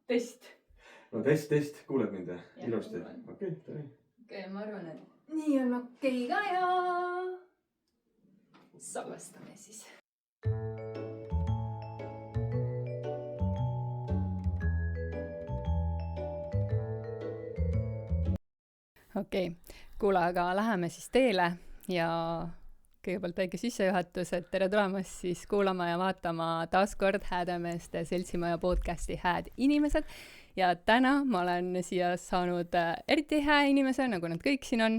test. No test, kuuled mind ilusti? Okei, ma arvan, et nii on okei ka ja salvestame siis. Okei, kuule, aga läheme siis teele ja kõigepealt väike sissejuhatus, et tere tulemast siis kuulama ja vaatama taaskord Häädemeeste seltsimaja podcasti Hääd inimesed. Ja täna ma olen siia saanud eriti hää inimese, nagu nad kõik siin on.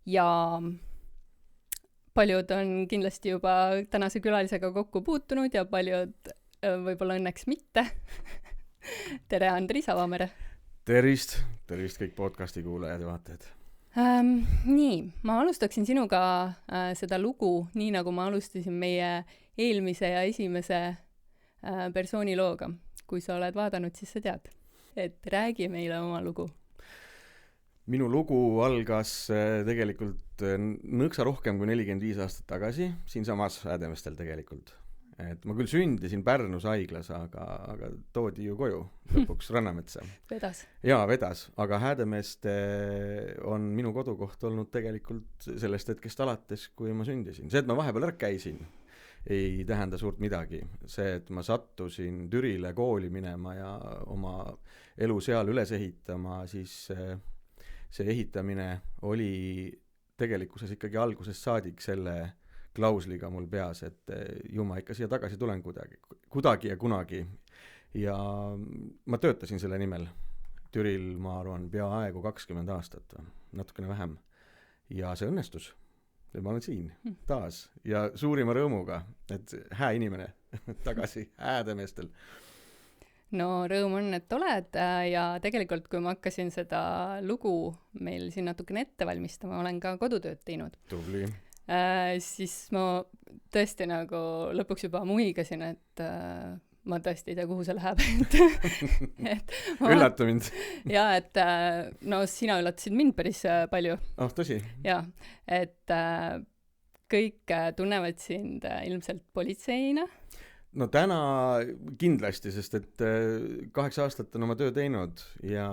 Ja paljud on kindlasti juba tänase külalisega kokku puutunud ja paljud võib-olla õnneks mitte. Tere, Andri Savamere! Tervist kõik podcasti kuulajad ja vaatajad. Nii, ma alustaksin sinuga seda lugu, nii nagu ma alustasin meie eelmise ja esimese persooni looga. Kui sa oled vaadanud, siis sa tead. Et räägi meile oma lugu. Minu lugu algas tegelikult nõksa rohkem kui 45 aastat tagasi, siinsamas Häädemeestel tegelikult. Et ma küll sündisin Pärnus haiglas, aga toodi ju koju lõpuks Rannametsa. Vedas. Jaa, vedas, aga Häädemeeste on minu kodukoht olnud tegelikult sellest hetkest alates, kui ma sündisin. See, et ma vahepeal ära käisin, ei tähenda suurt midagi. See, et ma sattusin Türile kooli minema ja oma elu seal üles ehitama, siis see ehitamine oli tegelikkuses ikkagi algusest saadik selle klausliga mul peas, et ju ma ikka siia tagasi tulen kuidagi ja kunagi. Ja ma töötasin selle nimel Türil, ma arvan, peaaegu 20 aastat, natukene vähem. Ja see õnnestus. Ja ma olen siin taas ja suurima rõõmuga, et hää inimene tagasi Häädemeestel. No rõõm on, et oled ja tegelikult kui ma hakkasin seda lugu meil siin natukene ette valmistama, olen ka kodutööd teinud. Tubli. Siis ma tõesti nagu lõpuks juba muigasin, et ma tõesti ei tea, kuhu see läheb. Üllata mind. Ja, et no sina üllatasid mind päris palju. Tõsi? Ja, et kõik tunnevad sind ilmselt politseina. No täna kindlasti, sest et 8 aastat on oma töö teinud ja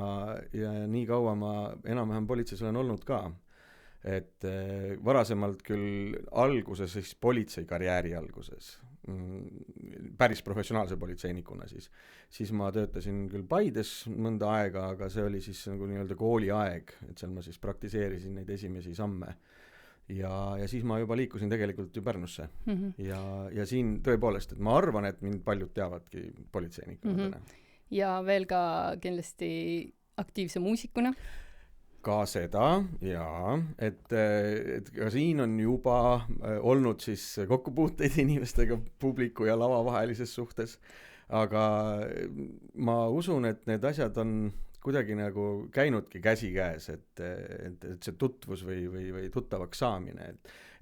nii kaua ma enam-vähem politseis olen olnud ka. Et varasemalt küll alguses, siis politseikarjääri alguses, päris professionaalse politseinikuna siis ma töötasin küll Paides mõnda aega, aga see oli siis nagu nii-öelda kooliaeg, et seal ma siis praktiseerisin neid esimesi samme. Ja siis ma juba liikusin tegelikult ju Pärnusse. Ja siin tõepoolest, et ma arvan, et mind paljud teavadki politseinikuna. Ja veel ka kindlasti aktiivse muusikuna. Ka seda, jaa, et ka siin on juba olnud siis kokkupuuteid inimestega publiku ja lava vahelises suhtes, aga ma usun, et need asjad on kuidagi nagu käinudki käsi käes, et see tutvus või tuttavaks saamine,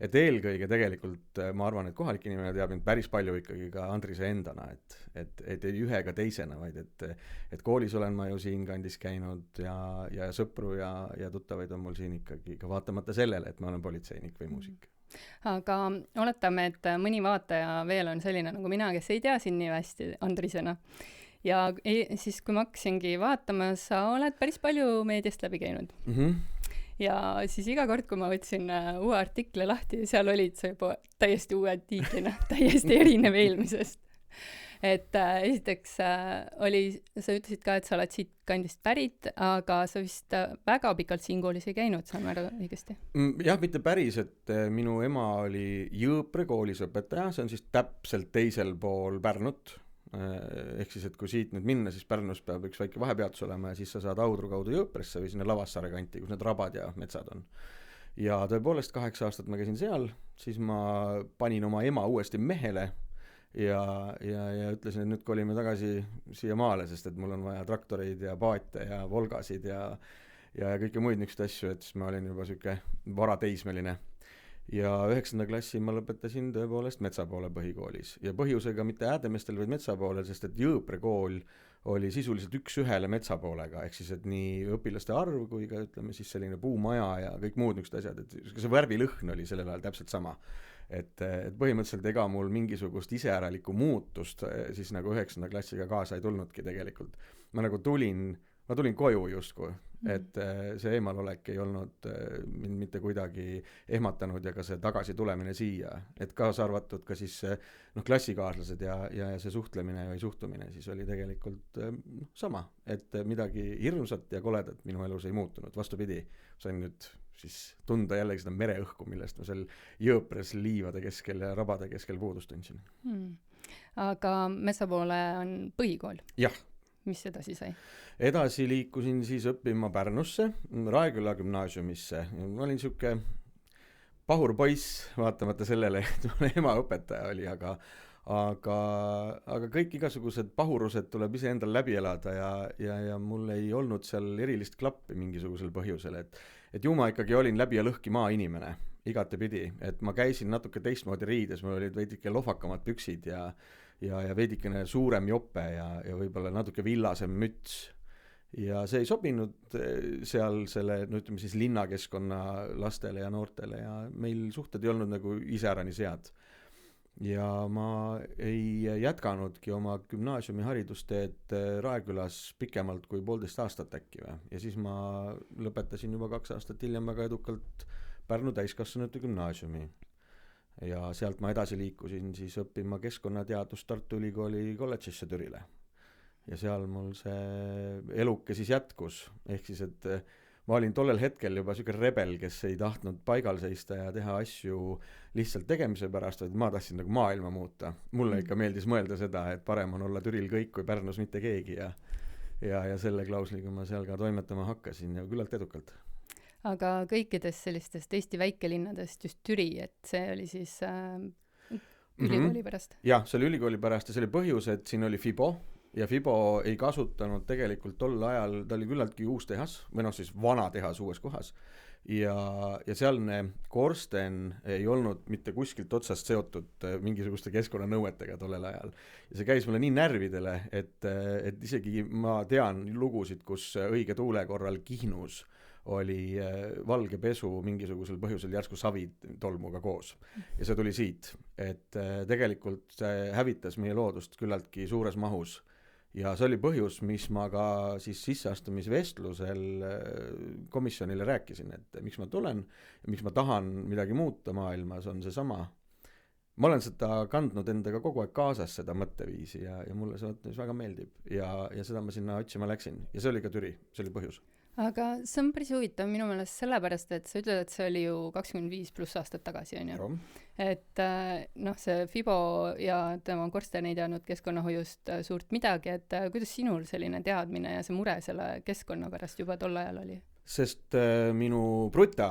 et eelkõige tegelikult ma arvan, et kohalik inimene teab mind päris palju ikkagi ka Andrise endana, et ei ühe ega teisena, vaid et koolis olen ma ju siin kandis käinud ja sõpru ja tuttavaid on mul siin ikkagi ka vaatamata sellele, et ma olen politseinik või muusik. Aga oletame, et mõni vaataja veel on selline nagu mina, kes ei tea siin nii hästi Andrisena. Ja siis kui ma hakkasingi vaatama, sa oled päris palju meediast läbi käinud. Ja siis iga kord, kui ma võtsin uue artikli lahti, seal olid sa juba täiesti uue tiitlina, täiesti erinev eelmisest. Et esiteks sa ütlesid ka, et sa oled siit kandist pärit, aga sa vist väga pikalt siin koolis ei käinud, saan ma õigesti? Jah, mitte päris, et minu ema oli Jõõpre koolis õpetaja, see on siis täpselt teisel pool Pärnut. Ehk siis, et kui siit nüüd minna, siis Pärnus peab üks väike vahepeatus olema ja siis sa saad Audru kaudu Jõõpresse või sinna Lavassaare kanti, kus need rabad ja metsad on. Ja tõepoolest 8 aastat ma käisin seal, siis ma panin oma ema uuesti mehele ja ütlesin, et nüüd kolime tagasi siia maale, sest et mul on vaja traktoreid ja paate ja volgasid ja kõike muid niisugust asju, et siis ma olin juba siuke varateismeline. Ja 9. klassi ma lõpetasin tõepoolest Metsapoole põhikoolis. Ja põhjusega mitte Häädemeestel, vaid Metsapoolel, sest et Jõõpre kool oli sisuliselt 1-1 Metsapoolega. Ehk siis, et nii õpilaste arv kui ka ütleme siis selline puumaja ja kõik muud niisugused asjad. Et see värvilõhn oli sellel ajal täpselt sama. et põhimõtteliselt ega mul mingisugust iseäralikku muutust siis nagu 9. klassiga kaasa ei tulnudki tegelikult. Ma tulin koju justkui, et see eemalolek ei olnud mind mitte kuidagi ehmatanud ja ka see tagasi tulemine siia, et kaasa arvatud ka siis klassikaaslased ja see suhtlemine või suhtumine siis oli tegelikult sama, et midagi hirmsat ja koledat minu elus ei muutunud, vastupidi, sain nüüd siis tunda jällegi seda mereõhku, millest ma seal Jõõpres liivade keskel ja rabade keskel puudust tundsin. Aga Metsapoole on põhikool? Jah. Mis edasi sai? Edasi liikusin siis õppima Pärnusse, Raeküla gümnaasiumisse. Ma olin siuke pahur poiss, vaatamata sellele, et mul ema õpetaja oli, aga kõik igasugused pahurused tuleb ise endal läbi elada ja mul ei olnud seal erilist klappi mingisugusel põhjusel, et ju ma ikkagi olin läbi ja lõhki maainimene igatepidi, et ma käisin natuke teistmoodi riides, mul olid veidike lohvakamad püksid ja veidikene suurem jope ja võib-olla natuke villasem müts. Ja see ei sobinud seal selle, no ütleme siis linnakeskkonna lastele ja noortele ja meil suhted ei olnud nagu iseäranis head. Ja ma ei jätkanudki oma gümnaasiumiharidusteed Raekülas pikemalt kui 1,5 aastat äkki või. Ja siis ma lõpetasin juba 2 aastat hiljem väga edukalt Pärnu täiskasvanute gümnaasiumi. Ja sealt ma edasi liikusin siis õppima keskkonnateadust Tartu Ülikooli kolledžisse Türile. Ja seal mul see eluke siis jätkus, ehk siis, et ma olin tollel hetkel juba siuke rebel, kes ei tahtnud paigal seista ja teha asju lihtsalt tegemise pärast, vaid ma tahtsin nagu maailma muuta. Mulle ikka meeldis mõelda seda, et parem on olla Türil kõik kui Pärnus mitte keegi ja selle klausliga ma seal ka toimetama hakkasin ja küllalt edukalt. Aga kõikidest sellistest Eesti väikelinnadest just Türi, et see oli siis ülikooli pärast? Jah, see oli ülikooli pärast ja see oli põhjus, et siin oli FIBO ja FIBO ei kasutanud tegelikult tol ajal, ta oli küllaltki uus tehas, või siis vana tehas uues kohas ja sealne korsten ei olnud mitte kuskilt otsast seotud mingisuguste keskkonnanõuetega tollel ajal. Ja see käis mulle nii närvidele, et isegi ma tean lugusid, kus õige tuule korral Kihnus oli valge pesu mingisugusel põhjusel järsku savi tolmuga koos. Ja see tuli siit, et tegelikult see hävitas meie loodust küllaltki suures mahus. Ja see oli põhjus, mis ma ka siis sisseastumisvestlusel komisjonile rääkisin, et miks ma tulen ja miks ma tahan midagi muuta maailmas, on see sama. Ma olen seda kandnud endaga kogu aeg kaasas seda mõtteviisi ja mulle see mõtteviis väga meeldib ja seda ma sinna otsima läksin ja see oli ka Türi, see oli põhjus. Aga see on päris huvitav minu meelest sellepärast, et sa ütled, et see oli ju 25+ aastat tagasi, on ju? Et see FIBO ja tema korsten ei teadnud keskkonnahoiust suurt midagi, et kuidas sinul selline teadmine ja see mure selle keskkonna pärast juba tol ajal oli? Sest minu bruta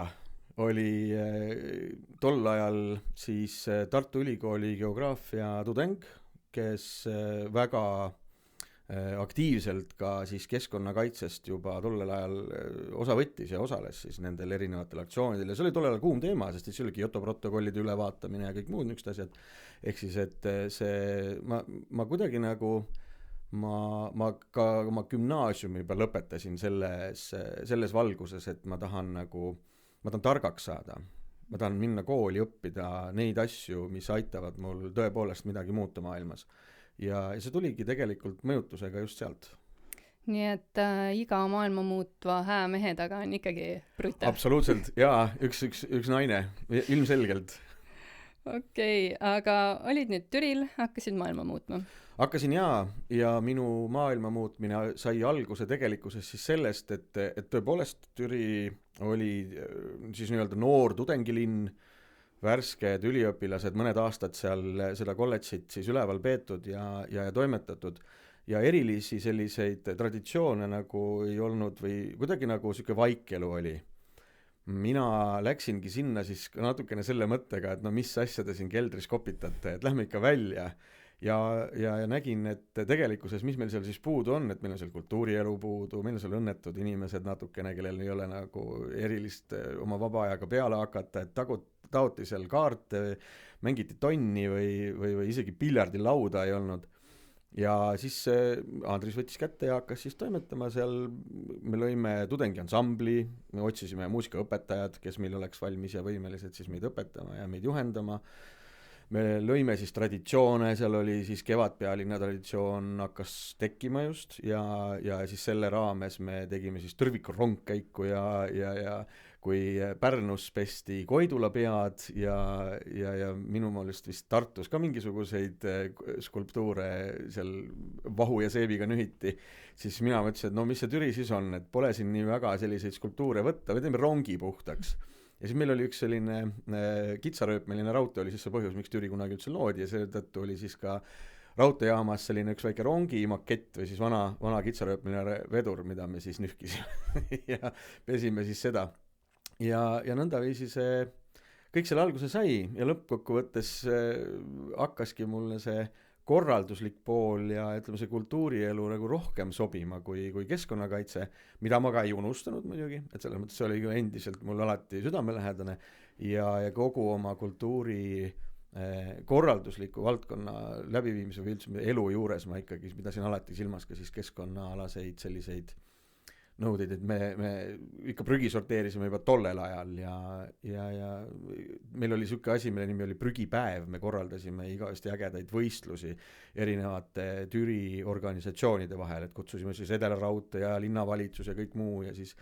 oli tol ajal siis Tartu Ülikooli geograafia tudeng, kes väga aktiivselt ka siis keskkonnakaitsest juba tollel ajal osa võttis ja osales siis nendel erinevatel aktsioonidel ja see oli tollel ajal kuum teema, sest see oli Kyoto protokollide ülevaatamine ja kõik muud niisugused asjad. Ehk siis, et see, ma kuidagi nagu ma ka oma gümnaasiumi juba lõpetasin selles valguses, et ma tahan targaks saada. Ma tahan minna kooli õppida neid asju, mis aitavad mul tõepoolest midagi muuta maailmas. Ja see tuligi tegelikult mõjutusega just sealt. Nii et iga maailma muutva hää mehe taga on ikkagi bruta. Absoluutselt, jaa, üks naine, ilmselgelt. Okei, aga olid nüüd Türil, hakkasid maailma muutma? Hakkasin ja minu maailma muutmine sai alguse tegelikkuses siis sellest, et tõepoolest Türi oli siis nii-öelda noor tudengilinn, värsked üliõpilased, mõned aastad seal seda kolledžit siis üleval peetud ja toimetatud ja erilisi selliseid traditsioone nagu ei olnud või kuidagi nagu siuke vaikelu oli. Mina läksingi sinna siis natukene selle mõttega, et mis asja te siin keldris kopitate, et lähme ikka välja ja nägin, et tegelikkuses mis meil seal siis puudu on, et meil on seal kultuurielu puudu, meil on seal õnnetud inimesed natukene, kellel ei ole nagu erilist oma vaba ajaga peale hakata, et taoti seal kaarte, mängiti tonni või isegi piljardilauda ei olnud. ja siis Andris võttis kätte ja hakkas siis toimetama seal, me lõime tudengiansambli, me otsisime muusikaõpetajad, kes meil oleks valmis ja võimelised siis meid õpetama ja meid juhendama. Me lõime siis traditsioone, seal oli siis Kevadpealinna traditsioon hakkas tekkima just ja siis selle raames me tegime siis tõrviku rongkäiku ja kui Pärnus pesti Koidula pead ja minu meelest vist Tartus ka mingisuguseid skulptuure seal vahu ja seebiga nühiti, siis mina mõtlesin, et no mis see Türi siis on, et pole siin nii väga selliseid skulptuure võtta, me teeme rongi puhtaks. Ja siis meil oli üks selline kitsarööpmeline raudtee oli siis see põhjus, miks Türi kunagi üldse loodi ja seetõttu oli siis ka raudteejaamas selline üks väike rongi makett või siis vana kitsarööpmeline vedur, mida me siis nühkisime ja pesime siis seda. Ja nõndaviisi see kõik selle alguse sai ja lõppkokkuvõttes hakkaski mulle see korralduslik pool ja ütleme see kultuurielu nagu rohkem sobima kui keskkonnakaitse, mida ma ka ei unustanud muidugi, et selles mõttes see oli ju endiselt mul alati südamelähedane ja kogu oma kultuuri korraldusliku valdkonna läbiviimise või üldse elu juures ma ikkagi pidasin alati silmas ka siis keskkonnaalaseid selliseid nõudeid, et me ikka prügi sorteerisime juba tollel ajal ja meil oli siuke asi, mille nimi oli prügipäev, me korraldasime igavesti ägedaid võistlusi erinevate Türi organisatsioonide vahel, et kutsusime siis Edelaraudtee ja linnavalitsus ja kõik muu ja siis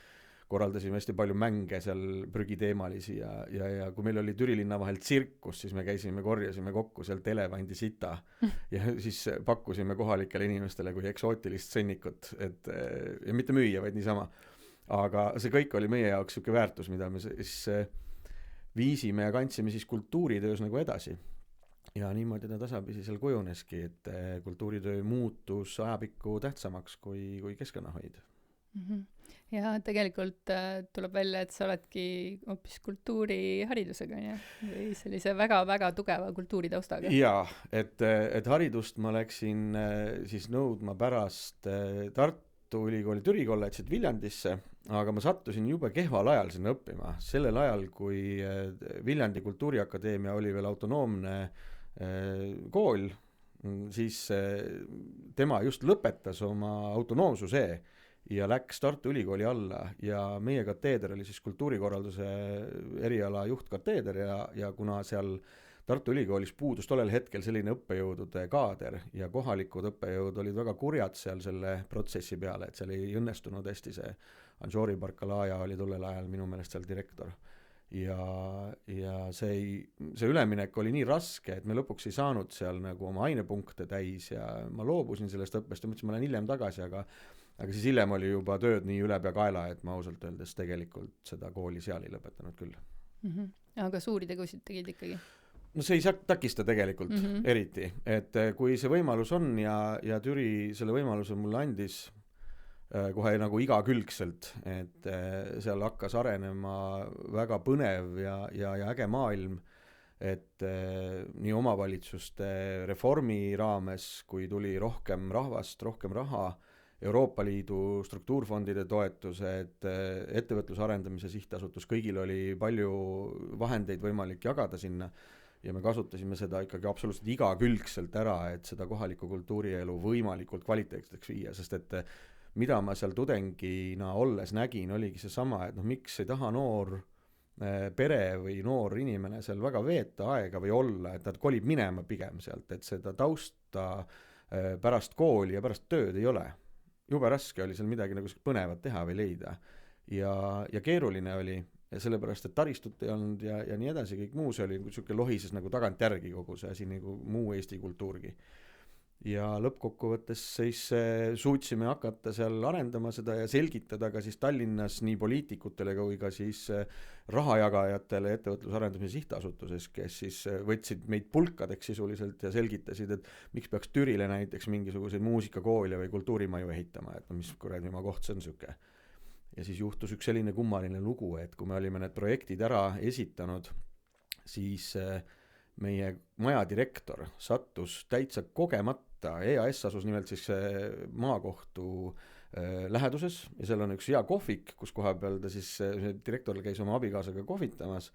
korraldasime hästi palju mänge seal prügiteemalisi ja kui meil oli Türi linna vahel tsirkus, siis me käisime, korjasime kokku sealt elevandi sita ja siis pakkusime kohalikele inimestele kui eksootilist sõnnikut, et ja mitte müüa, vaid niisama. Aga see kõik oli meie jaoks siuke väärtus, mida me siis viisime ja kandsime siis kultuuritöös nagu edasi. Ja niimoodi ta tasapisi seal kujuneski, et kultuuritöö muutus ajapikku tähtsamaks kui keskkonnahoid. Ja tegelikult tuleb välja, et sa oledki hoopis kultuuriharidusega või sellise väga-väga tugeva kultuuritaustaga. Jaa, et haridust ma läksin siis nõudma pärast Tartu Ülikooli Türi kolledžit Viljandisse, aga ma sattusin jube kehval ajal sinna õppima. Sellel ajal, kui Viljandi Kultuuriakadeemia oli veel autonoomne kool, siis tema just lõpetas oma autonoomsuse ja läks Tartu Ülikooli alla ja meie kateeder oli siis kultuurikorralduse eriala juhtkateeder ja kuna seal Tartu Ülikoolis puudus tollel hetkel selline õppejõudude kaader ja kohalikud õppejõud olid väga kurjad seal selle protsessi peale, et seal ei õnnestunud hästi see Anžori Barkalaja oli tollel ajal minu meelest seal direktor ja see üleminek oli nii raske, et me lõpuks ei saanud seal nagu oma ainepunkte täis ja ma loobusin sellest õppest ja mõtlesin, ma lähen hiljem tagasi, aga siis hiljem oli juba tööd nii üle pea kaela, et ma ausalt öeldes tegelikult seda kooli seal ei lõpetanud küll. Aga suuri tegusid tegid ikkagi? No see ei saa takista tegelikult eriti, et kui see võimalus on ja Türi selle võimaluse mulle andis kohe nagu igakülgselt, et seal hakkas arenema väga põnev ja äge maailm, et nii omavalitsuste reformi raames, kui tuli rohkem rahvast, rohkem raha, Euroopa Liidu struktuurfondide toetused, ettevõtluse arendamise sihtasutus, kõigil oli palju vahendeid võimalik jagada sinna ja me kasutasime seda ikkagi absoluutselt igakülgselt ära, et seda kohalikku kultuurielu võimalikult kvaliteetseks viia, sest et mida ma seal tudengina olles nägin, oligi seesama, et miks ei taha noor pere või noor inimene seal väga veeta aega või olla, et nad kolib minema pigem sealt, et seda tausta pärast kooli ja pärast tööd ei ole. Jube raske oli seal midagi nagu põnevat teha või leida ja keeruline oli ja sellepärast, et taristut ei olnud ja nii edasi, kõik muu see oli niisugune lohises nagu tagant järgi kogu see asi nagu muu Eesti kultuurgi. Ja lõppkokkuvõttes siis suutsime hakata seal arendama seda ja selgitada ka siis Tallinnas nii poliitikutele kui ka siis rahajagajatele ettevõtluse arendamise sihtasutuses, kes siis võtsid meid pulkadeks sisuliselt ja selgitasid, et miks peaks Türile näiteks mingisuguseid muusikakoole või kultuurimaju ehitama, et mis kuradi ma koht see on siuke. Ja siis juhtus üks selline kummaline lugu, et kui me olime need projektid ära esitanud, siis meie majadirektor sattus täitsa kogemata, EAS asus nimelt siis maakohtu läheduses ja seal on üks hea kohvik, kus koha peal ta siis direktor käis oma abikaasaga kohvitamas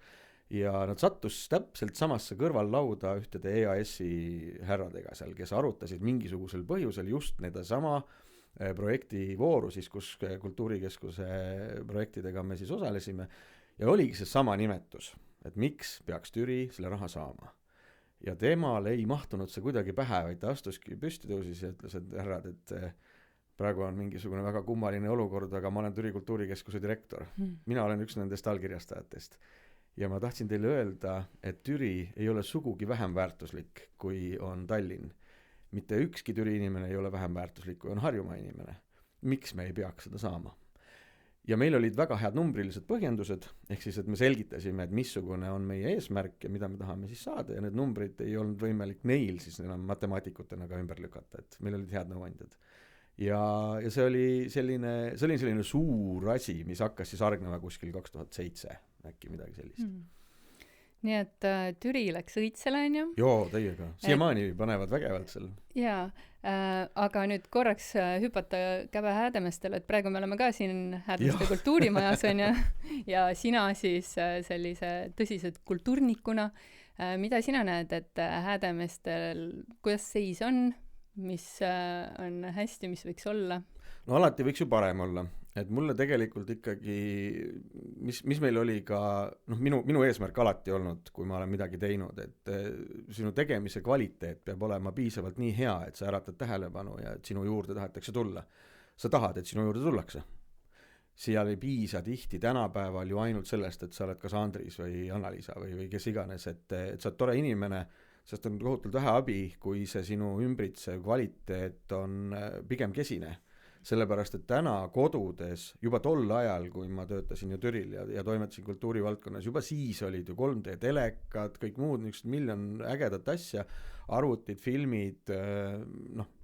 ja nad sattus täpselt samasse kõrvallauda ühtede EAS-i härradega seal, kes arutasid mingisugusel põhjusel just nedasama projektivooru siis, kus Kultuurikeskuse projektidega me siis osalesime ja oligi see sama nimetus, et miks peaks Türi selle raha saama. Ja temal ei mahtunud see kuidagi pähe, vaid ta astuski püsti, tõusis ja ütles, et härrad, et praegu on mingisugune väga kummaline olukord, aga ma olen Türi Kultuurikeskuse direktor. Mina olen üks nendest allkirjastajatest. Ja ma tahtsin teile öelda, et Türi ei ole sugugi vähem väärtuslik, kui on Tallinn. Mitte ükski Türi inimene ei ole vähem väärtuslik, kui on Harjumaa inimene. Miks me ei peaks seda saama? Ja meil olid väga head numbrilised põhjendused, ehk siis, et me selgitasime, et missugune on meie eesmärk ja mida me tahame siis saada ja need numbrid ei olnud võimalik neil siis enam matemaatikutena ka ümber lükata, et meil olid head nõuandjad. Ja see oli selline suur asi, mis hakkas siis argnema kuskil 2007, äkki midagi sellist. Nii et Türi läks õitsele, on ju? Joo, teiega. Siiamaani panevad vägevalt seal. Jaa, aga nüüd korraks hüpata Käbe Häädemestele, et praegu me oleme ka siin Häädemeste kultuurimajas, on ju, ja sina siis sellise tõsised kultuurnikuna. Mida sina näed, et Häädemestel, kuidas seis on, mis on hästi, mis võiks olla? No alati võiks ju parem olla, et mulle tegelikult ikkagi, mis meil oli ka, minu eesmärk alati olnud, kui ma olen midagi teinud, et sinu tegemise kvaliteet peab olema piisavalt nii hea, et sa äratad tähelepanu ja et sinu juurde tahetakse tulla. Sa tahad, et sinu juurde tullakse. Siia ei piisa tihti tänapäeval ju ainult sellest, et sa oled kas Andris või Anna-Liisa või kes iganes, et sa oled tore inimene, sest on kohutult vähe abi, kui see sinu ümbritsev kvaliteet on pigem kesine. Sellepärast, et täna kodudes, juba tol ajal, kui ma töötasin ju Türil ja toimetasin kultuurivaldkonnas, juba siis olid ju 3D telekad, kõik muud miljon ägedat asja, arvutid, filmid,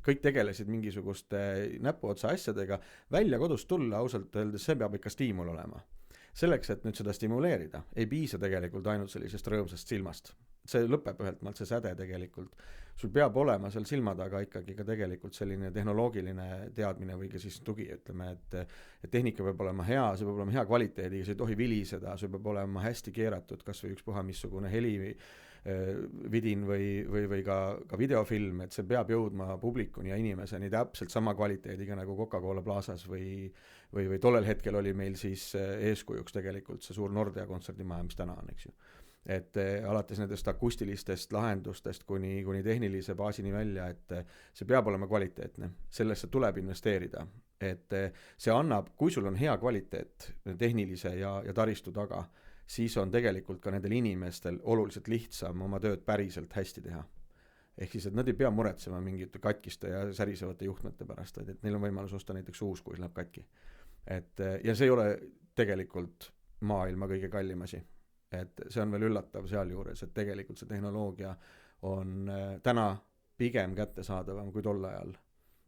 kõik tegelesid mingisuguste näpuotsa asjadega. Välja kodust tulla, ausalt öeldes, see peab ikka stiimul olema. Selleks, et nüüd seda stimuleerida, ei piisa tegelikult ainult sellisest rõõmsast silmast. See lõpeb ühelt maalt, see säde tegelikult. Sul peab olema seal silma taga ikkagi ka tegelikult selline tehnoloogiline teadmine või ka siis tugi, ütleme, et tehnika peab olema hea, see peab olema hea kvaliteediga, see ei tohi viliseda, see peab olema hästi keeratud, kas või ükspuha missugune heli vidin või ka videofilm, et see peab jõudma publikuni ja inimeseni täpselt sama kvaliteediga nagu Coca-Cola Plazas või tollel hetkel oli meil siis eeskujuks tegelikult see suur Nordea kontserdimaja, mis täna on, eks ju. Et alates nendest akustilistest lahendustest kuni tehnilise baasini välja, et see peab olema kvaliteetne, sellesse tuleb investeerida, et see annab, kui sul on hea kvaliteet tehnilise ja taristu taga, siis on tegelikult ka nendel inimestel oluliselt lihtsam oma tööd päriselt hästi teha. Ehk siis, et nad ei pea muretsema mingite katkiste ja särisevate juhtmete pärast, et neil on võimalus osta näiteks uus, kui see läheb katki. Ja see ei ole tegelikult maailma kõige kallim asi. Et see on veel üllatav seal juures, et tegelikult see tehnoloogia on täna pigem kättesaadavam kui tol ajal.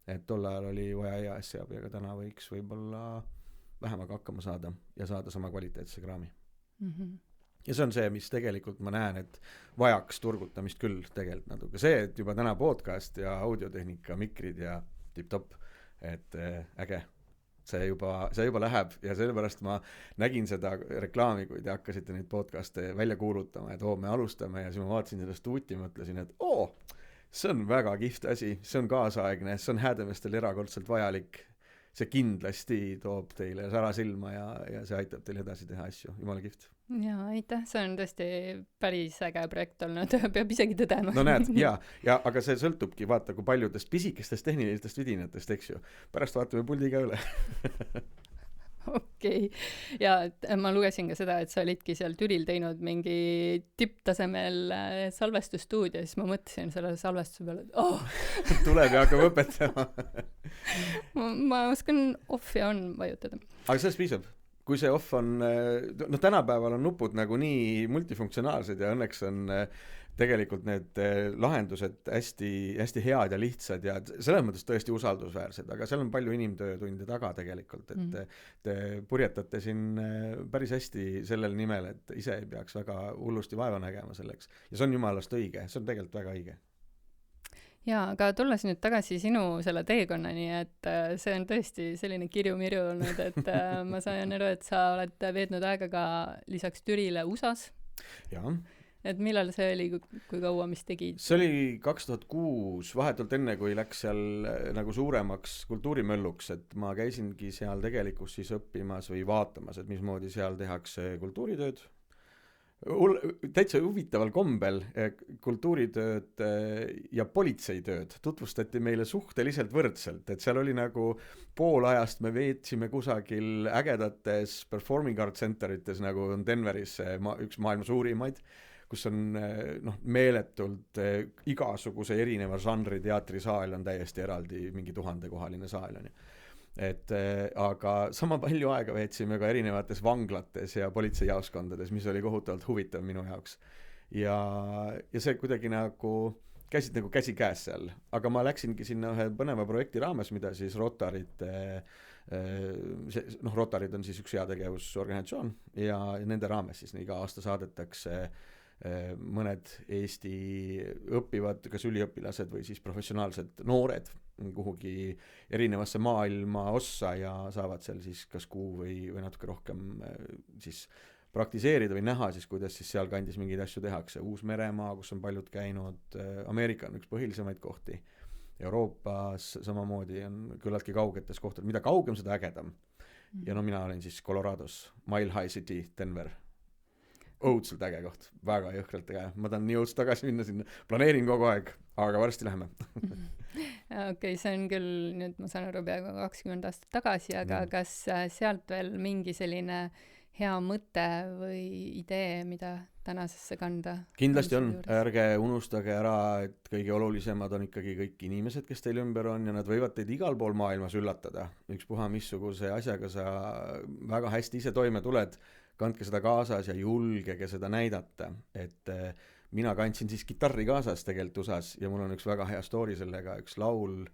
Et tol ajal oli vaja EAS-i abi, aga täna võiks võib-olla vähemaga hakkama saada ja saada sama kvaliteetse kraami. Ja see on see, mis tegelikult ma näen, et vajaks turgutamist küll tegelikult natuke. See, et juba täna podcast ja audiotehnika, mikrid ja tip-top, et äge. See juba läheb ja sellepärast ma nägin seda reklaami, kui te hakkasite neid podcaste välja kuulutama, et me alustame ja siis ma vaatasin seda stuuti ja mõtlesin, et see on väga kihvt asi, see on kaasaegne, see on Häädemestel erakordselt vajalik, see kindlasti toob teile sära silma ja see aitab teile edasi teha asju, jumala kihvt. Jaa, aitäh, see on tõesti päris äge projekt olnud, peab isegi tõdema. No näed, aga see sõltubki, vaata, kui paljudest pisikestest tehnilistest vidinatest, eks ju. Pärast vaatame puldiga üle. Okei. Ja ma lugesin ka seda, et sa olidki seal Türil teinud mingi tipptasemel salvestusstuudio, siis ma mõtlesin selle salvestuse peale, et tuleb ja hakkab õpetama. ma oskan off ja on vajutada. Aga sellest piisab. Kui see off on, tänapäeval on nupud nagu nii multifunktsionaalsed ja õnneks on tegelikult need lahendused hästi, hästi head ja lihtsad ja selles mõttes tõesti usaldusväärsed, aga seal on palju inimtöötunde taga tegelikult, et te purjetate siin päris hästi sellel nimel, et ise ei peaks väga hullusti vaeva nägema selleks. Ja see on jumalast õige, see on tegelikult väga õige. Jaa, aga tulles nüüd tagasi sinu selle teekonnani, et see on tõesti selline kirju-mirju olnud, et ma sain aru, et sa oled veetnud aega ka lisaks Türile USAs. Jaa. Et millal see oli, kui kaua, mis tegid? See oli 2006, vahetult enne, kui läks seal nagu suuremaks kultuurimölluks, et ma käisingi seal tegelikult siis õppimas või vaatamas, et mismoodi seal tehakse kultuuritööd. Täitsa huvitaval kombel kultuuritööd ja politseitööd tutvustati meile suhteliselt võrdselt, et seal oli nagu pool ajast me veetsime kusagil ägedates performing art centerites, nagu on Denveris üks maailma suurimaid, kus on meeletult igasuguse erineva žanri teatrisaal on täiesti eraldi, mingi 1000-kohaline saal on ju. Aga sama palju aega veetsime ka erinevates vanglates ja politseijaoskondades, mis oli kohutavalt huvitav minu jaoks. Ja see kuidagi nagu käisid nagu käsi käes seal, aga ma läksingi sinna ühe põneva projekti raames, mida siis Rotarid on siis üks heategevusorganisatsioon ja nende raames siis iga aasta saadetakse mõned Eesti õppivad, kas üliõpilased või siis professionaalsed noored kuhugi erinevasse maailma ossa ja saavad seal siis kas kuu või natuke rohkem siis praktiseerida või näha siis, kuidas siis seal kandis mingeid asju tehakse. Uus-Meremaa, kus on paljud käinud, Ameerika on üks põhilisemaid kohti, Euroopas samamoodi on küllaltki kaugetes kohtades, mida kaugem, seda ägedam. Ja mina olen siis Colorados, Mile High City, Denver. Õudselt äge koht, väga jõhkralt äge. Ma tahan nii õudselt tagasi minna sinna, planeerin kogu aeg, aga varsti läheme. Okei, see on küll, nüüd ma saan aru peaaegu 20 aastat tagasi, aga kas sealt veel mingi selline hea mõte või idee, mida tänasesse kanda? Kindlasti on, ärge unustage ära, et kõige olulisemad on ikkagi kõik inimesed, kes teil ümber on ja nad võivad teid igal pool maailmas üllatada. Ükspuha missuguse asjaga sa väga hästi ise toime tuled, kandke seda kaasas ja julgege seda näidata, et mina kandsin siis kitarri kaasas tegelikult USAs ja mul on üks väga hea story sellega, üks laul,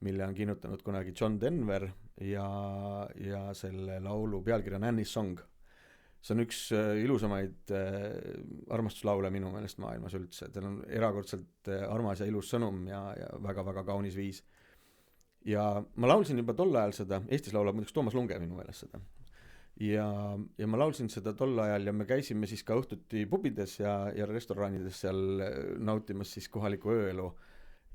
mille on kinnutanud kunagi John Denver ja selle laulu pealkiri on Annie's Song. See on üks ilusamaid armastuslaule minu meelest maailmas üldse, tal on erakordselt armas ja ilus sõnum ja väga-väga kaunis viis. Ja ma laulsin juba tol ajal seda, Eestis laulab muidugi Toomas Lunge minu meelest seda. Ja ma laulsin seda tol ajal ja me käisime siis ka õhtuti pubides ja restoranides seal nautimas siis kohalikku ööelu.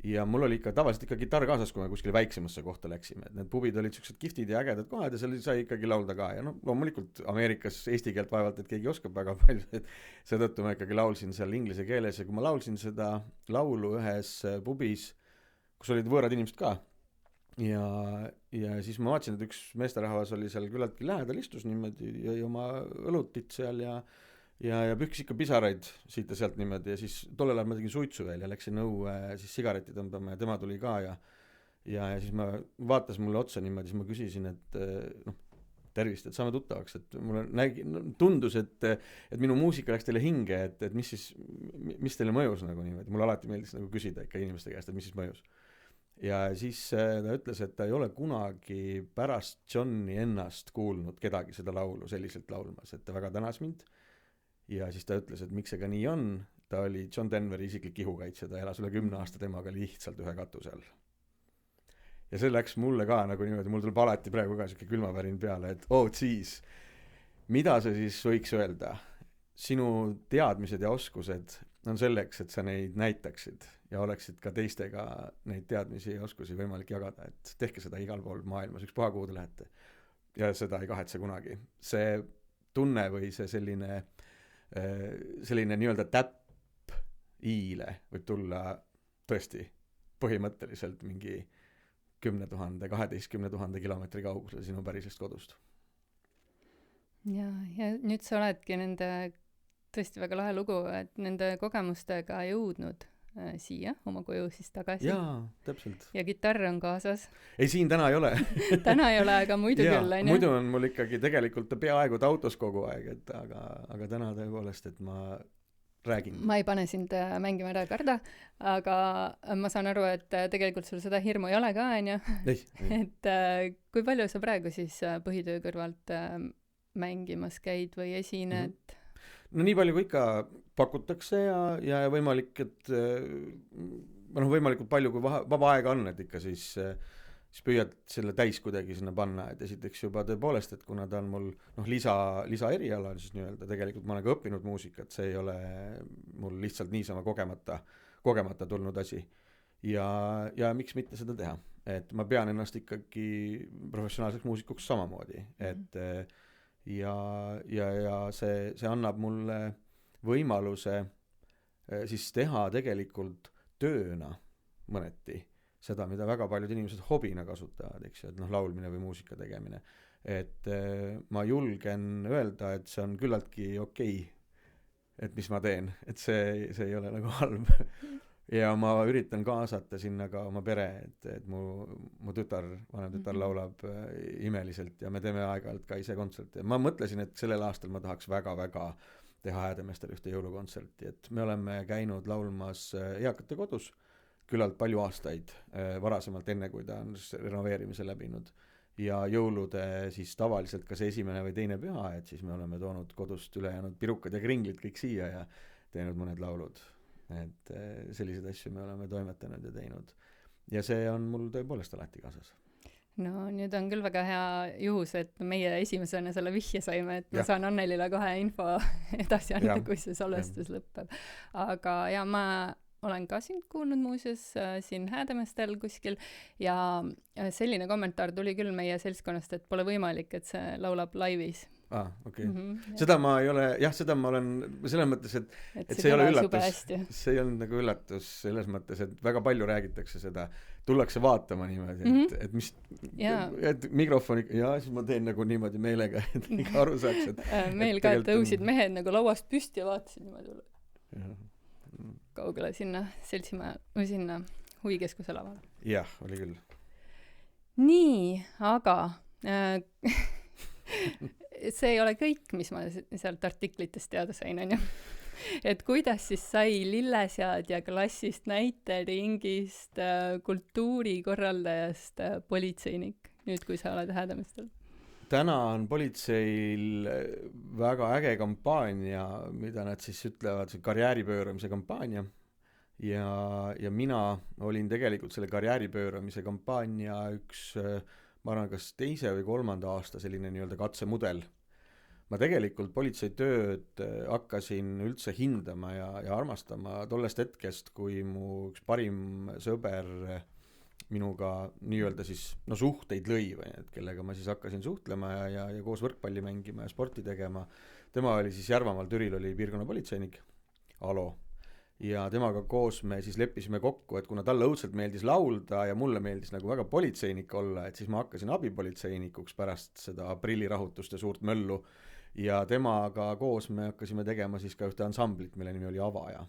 Ja mul oli ikka tavaliselt ikka kitarr kaasas, kui me kuskile väiksemasse kohta läksime. Need pubid olid sellised kiftid ja ägedad kohad ja seal sai ikkagi laulda ka. Ja loomulikult Ameerikas eesti keelt vaevalt, et keegi oskab väga palju. Et seetõttu ma ikkagi laulsin seal inglise keeles ja kui ma laulsin seda laulu ühes pubis, kus olid võõrad inimesed ka, ja siis ma vaatasin, et üks meesterahvas oli seal küllaltki lähedal, istus niimoodi ja oma õlutit seal ja pühkis ikka pisaraid siit ja sealt niimoodi ja siis tollel ajal ma tegin suitsu veel ja läksin õue siis sigareti tõmbama ja tema tuli ka ja siis ma vaatas mulle otsa niimoodi, siis ma küsisin, et tervist, et saame tuttavaks, et mulle tundus, et minu muusika läks teile hinge, et mis teile mõjus nagu niimoodi, mulle alati meeldis nagu küsida ikka inimeste käest, et mis siis mõjus. Ja siis ta ütles, et ta ei ole kunagi pärast Johni ennast kuulnud kedagi seda laulu selliselt laulmas, et ta väga tänas mind. Ja siis ta ütles, et miks see ka nii on, ta oli John Denveri isiklik ihukaitse, ta elas üle 10 aasta temaga lihtsalt ühe katuse all. Ja see läks mulle ka nagu niimoodi, mul tuleb alati praegu ka siuke külmavärin peale, et siis, mida sa siis võiks öelda? Sinu teadmised ja oskused on selleks, et sa neid näitaksid ja oleksid ka teistega neid teadmisi ja oskusi võimalik jagada, et tehke seda igal pool maailmas, üks puha kuhu te lähete ja seda ei kahetse kunagi. See tunne või see selline nii-öelda täpp iile võib tulla tõesti põhimõtteliselt mingi 10 000, 12 000 kilomeetri kaugusel sinu pärisest kodust. Ja nüüd sa oledki nende tõesti väga lahe lugu, et nende kogemustega jõudnud siia oma koju siis tagasi. Jaa, täpselt. Ja kitarr on kaasas. Ei, siin täna ei ole. Täna ei ole, aga muidu küll. Muidu on mul ikkagi tegelikult peaaegu autos kogu aeg, aga täna tõepoolest, et ma räägin. Ma ei pane sind mängima ära karda, aga ma saan aru, et tegelikult sul seda hirmu ei ole ka, on ju? Et kui palju sa praegu siis põhitöö kõrvalt mängimas käid või esined? No nii palju kui ikka pakutakse ja võimalik, et võimalikult palju kui vaba aega on, et ikka siis siis püüad selle täis kuidagi sinna panna, et esiteks juba tõepoolest, et kuna ta on mul lisa eriala, siis nii-öelda tegelikult ma olen ka õppinud muusikat, see ei ole mul lihtsalt niisama kogemata tulnud asi. Ja miks mitte seda teha, et ma pean ennast ikkagi professionaalseks muusikuks samamoodi, et ja see annab mulle võimaluse siis teha tegelikult tööna mõneti seda, mida väga paljud inimesed hobina kasutavad, eks ju, et laulmine või muusika tegemine. Et ma julgen öelda, et see on küllaltki okei, et mis ma teen, et see ei ole nagu halb. Ja ma üritan kaasata sinna ka oma pere, et mu vanem tütar laulab imeliselt ja me teeme aeg-ajalt ka ise kontserte. Ma mõtlesin, et sellel aastal ma tahaks väga-väga teha Häädemeestel ühte jõulukontserti, et me oleme käinud laulmas eakate kodus küllalt palju aastaid varasemalt, enne kui ta on renoveerimise läbinud. Ja jõulude siis tavaliselt kas esimene või teine püha, et siis me oleme toonud kodust ülejäänud pirukad ja kringlid kõik siia ja teinud mõned laulud. Et selliseid asju me oleme toimetanud ja teinud. Ja see on mul tõepoolest alati kaasas. No nüüd on küll väga hea juhus, et meie esimesena selle vihje saime, et ma saan Annelile kohe info edasi anda, kui see salvestus lõpeb. Aga ja ma olen ka sind kuulnud muuseas siin Häädemeestel kuskil ja selline kommentaar tuli küll meie seltskonnast, et pole võimalik, et see laulab laivis. Okei. Seda ma ei ole, seda ma olen selles mõttes, et see ei ole üllatus. See ei olnud nagu üllatus selles mõttes, et väga palju räägitakse seda, tullakse vaatama niimoodi, et mis et mikrofoni, siis ma teen nagu niimoodi meelega, et iga aru saaks, et meil ka tõusid mehed nagu lauast püsti ja vaatasid niimoodi üle. Kaugele sinna seltsimaja või sinna huvikeskuse lavale. Jah, oli küll. Nii, aga see ei ole kõik, mis ma sealt artiklitest teada sain, on ju. Et kuidas siis sai lilleseadja klassist näiteringist kultuurikorraldajast politseinik, nüüd kui sa oled Häädemeestel? Täna on politseil väga äge kampaania, mida nad siis ütlevad, see karjääripööramise kampaania. Ja mina olin tegelikult selle karjääripööramise kampaania üks, ma arvan, kas 2. või 3. aasta selline nii-öelda katsemudel. Ma tegelikult politseitööd hakkasin üldse hindama ja armastama tollest hetkest, kui mu üks parim sõber minuga nii-öelda siis suhteid lõi või, et kellega ma siis hakkasin suhtlema ja koos võrkpalli mängima ja sporti tegema. Tema oli siis Järvamaal Türil oli piirkonna politseinik, Alo. Ja temaga koos me siis leppisime kokku, et kuna talle õudselt meeldis laulda ja mulle meeldis nagu väga politseinik olla, et siis ma hakkasin abipolitseinikuks pärast seda aprillirahutust ja suurt möllu. Ja temaga koos me hakkasime tegema siis ka ühte ansamblit, mille nimi oli Avaja.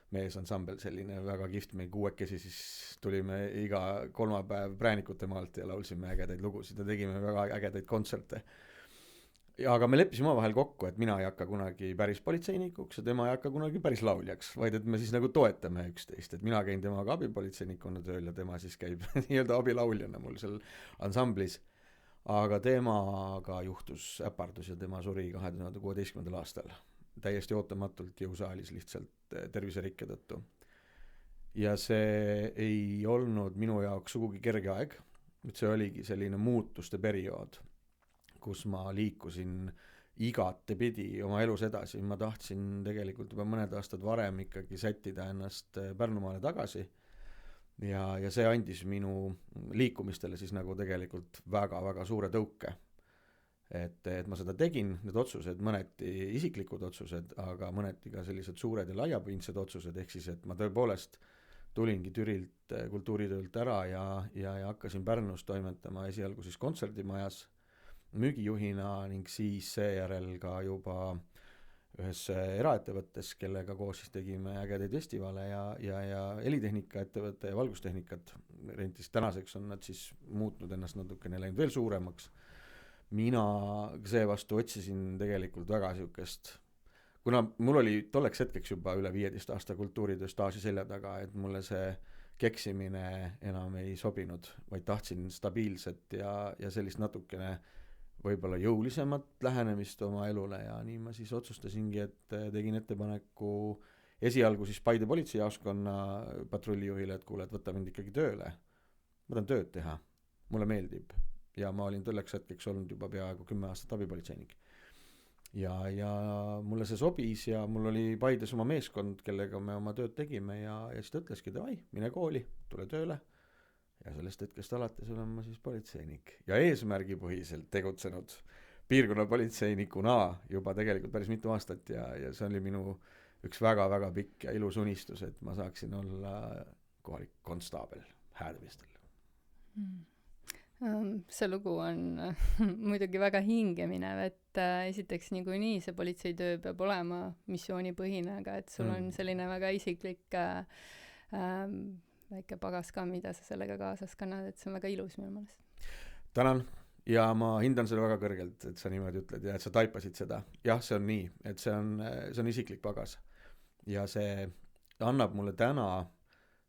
Meesansambel, selline väga kihvt, me 6 siis tulime iga kolmapäev Präänikute maalt ja laulsime ägedaid lugusid ja tegime väga ägedaid kontserte. Aga me leppisime vahel kokku, et mina ei hakka kunagi päris politseinikuks ja tema ei hakka kunagi päris lauljaks, vaid et me siis nagu toetame üksteist, et mina käin temaga abipolitseinikuna tööl ja tema siis käib nii-öelda abilauljana mul seal ansamblis. Aga temaga juhtus äpardus ja tema suri 2016. aastal. Täiesti ootamatult jõusaalis lihtsalt terviserikke tõttu. Ja see ei olnud minu jaoks sugugi kerge aeg, et see oligi selline muutuste periood, kus ma liikusin igatepidi oma elus edasi. Ma tahtsin tegelikult juba mõned aastad varem ikkagi sättida ennast Pärnumaale tagasi ja see andis minu liikumistele siis nagu tegelikult väga-väga suure tõuke. Et ma seda tegin, need otsused, mõneti isiklikud otsused, aga mõneti ka sellised suured ja laiapindsed otsused, ehk siis, et ma tõepoolest tulingi Türilt kultuuritöölt ära ja hakkasin Pärnus toimetama esialgu siis kontserdimajas müügijuhina ning siis seejärel ka juba ühes eraettevõttes, kellega koos siis tegime ägedaid festivale ja helitehnika ettevõtte ja valgustehnikat rentis. Tänaseks on nad siis muutnud ennast natukene, läinud veel suuremaks. Mina seevastu otsisin tegelikult väga siukest, kuna mul oli tolleks hetkeks juba üle 15 aasta kultuuritöö staaži selja taga, et mulle see keksimine enam ei sobinud, vaid tahtsin stabiilset ja sellist natukene võib-olla jõulisemat lähenemist oma elule ja nii ma siis otsustasingi, et tegin ettepaneku esialgu siis Paide politseijaoskonna patrullijuhile, et kuule, et võta mind ikkagi tööle. Ma tahan tööd teha. mulle meeldib ja ma olin tolleks hetkeks olnud juba peaaegu 10 aastat abipolitseinik. Ja mulle see sobis ja mul oli Paides oma meeskond, kellega me oma tööd tegime ja siis ta ütleski, davai, mine kooli, tule tööle ja sellest hetkest alates olen ma siis politseinik ja eesmärgipõhiselt tegutsenud piirkonnapolitseinikuna juba tegelikult päris mitu aastat ja see oli minu üks väga-väga pikk ja ilus unistus, et ma saaksin olla kohalik konstaabel häälemistel. See lugu on muidugi väga hingeminev, et esiteks niikuinii see politseitöö peab olema missioonipõhine, aga et sul on selline väga isiklik väike pagas ka, mida sa sellega kaasas kannad, et see on väga ilus minu meelest. Tänan ja ma hindan seda väga kõrgelt, et sa niimoodi ütled ja et sa taipasid seda. Jah, see on nii, et see on isiklik pagas ja see annab mulle täna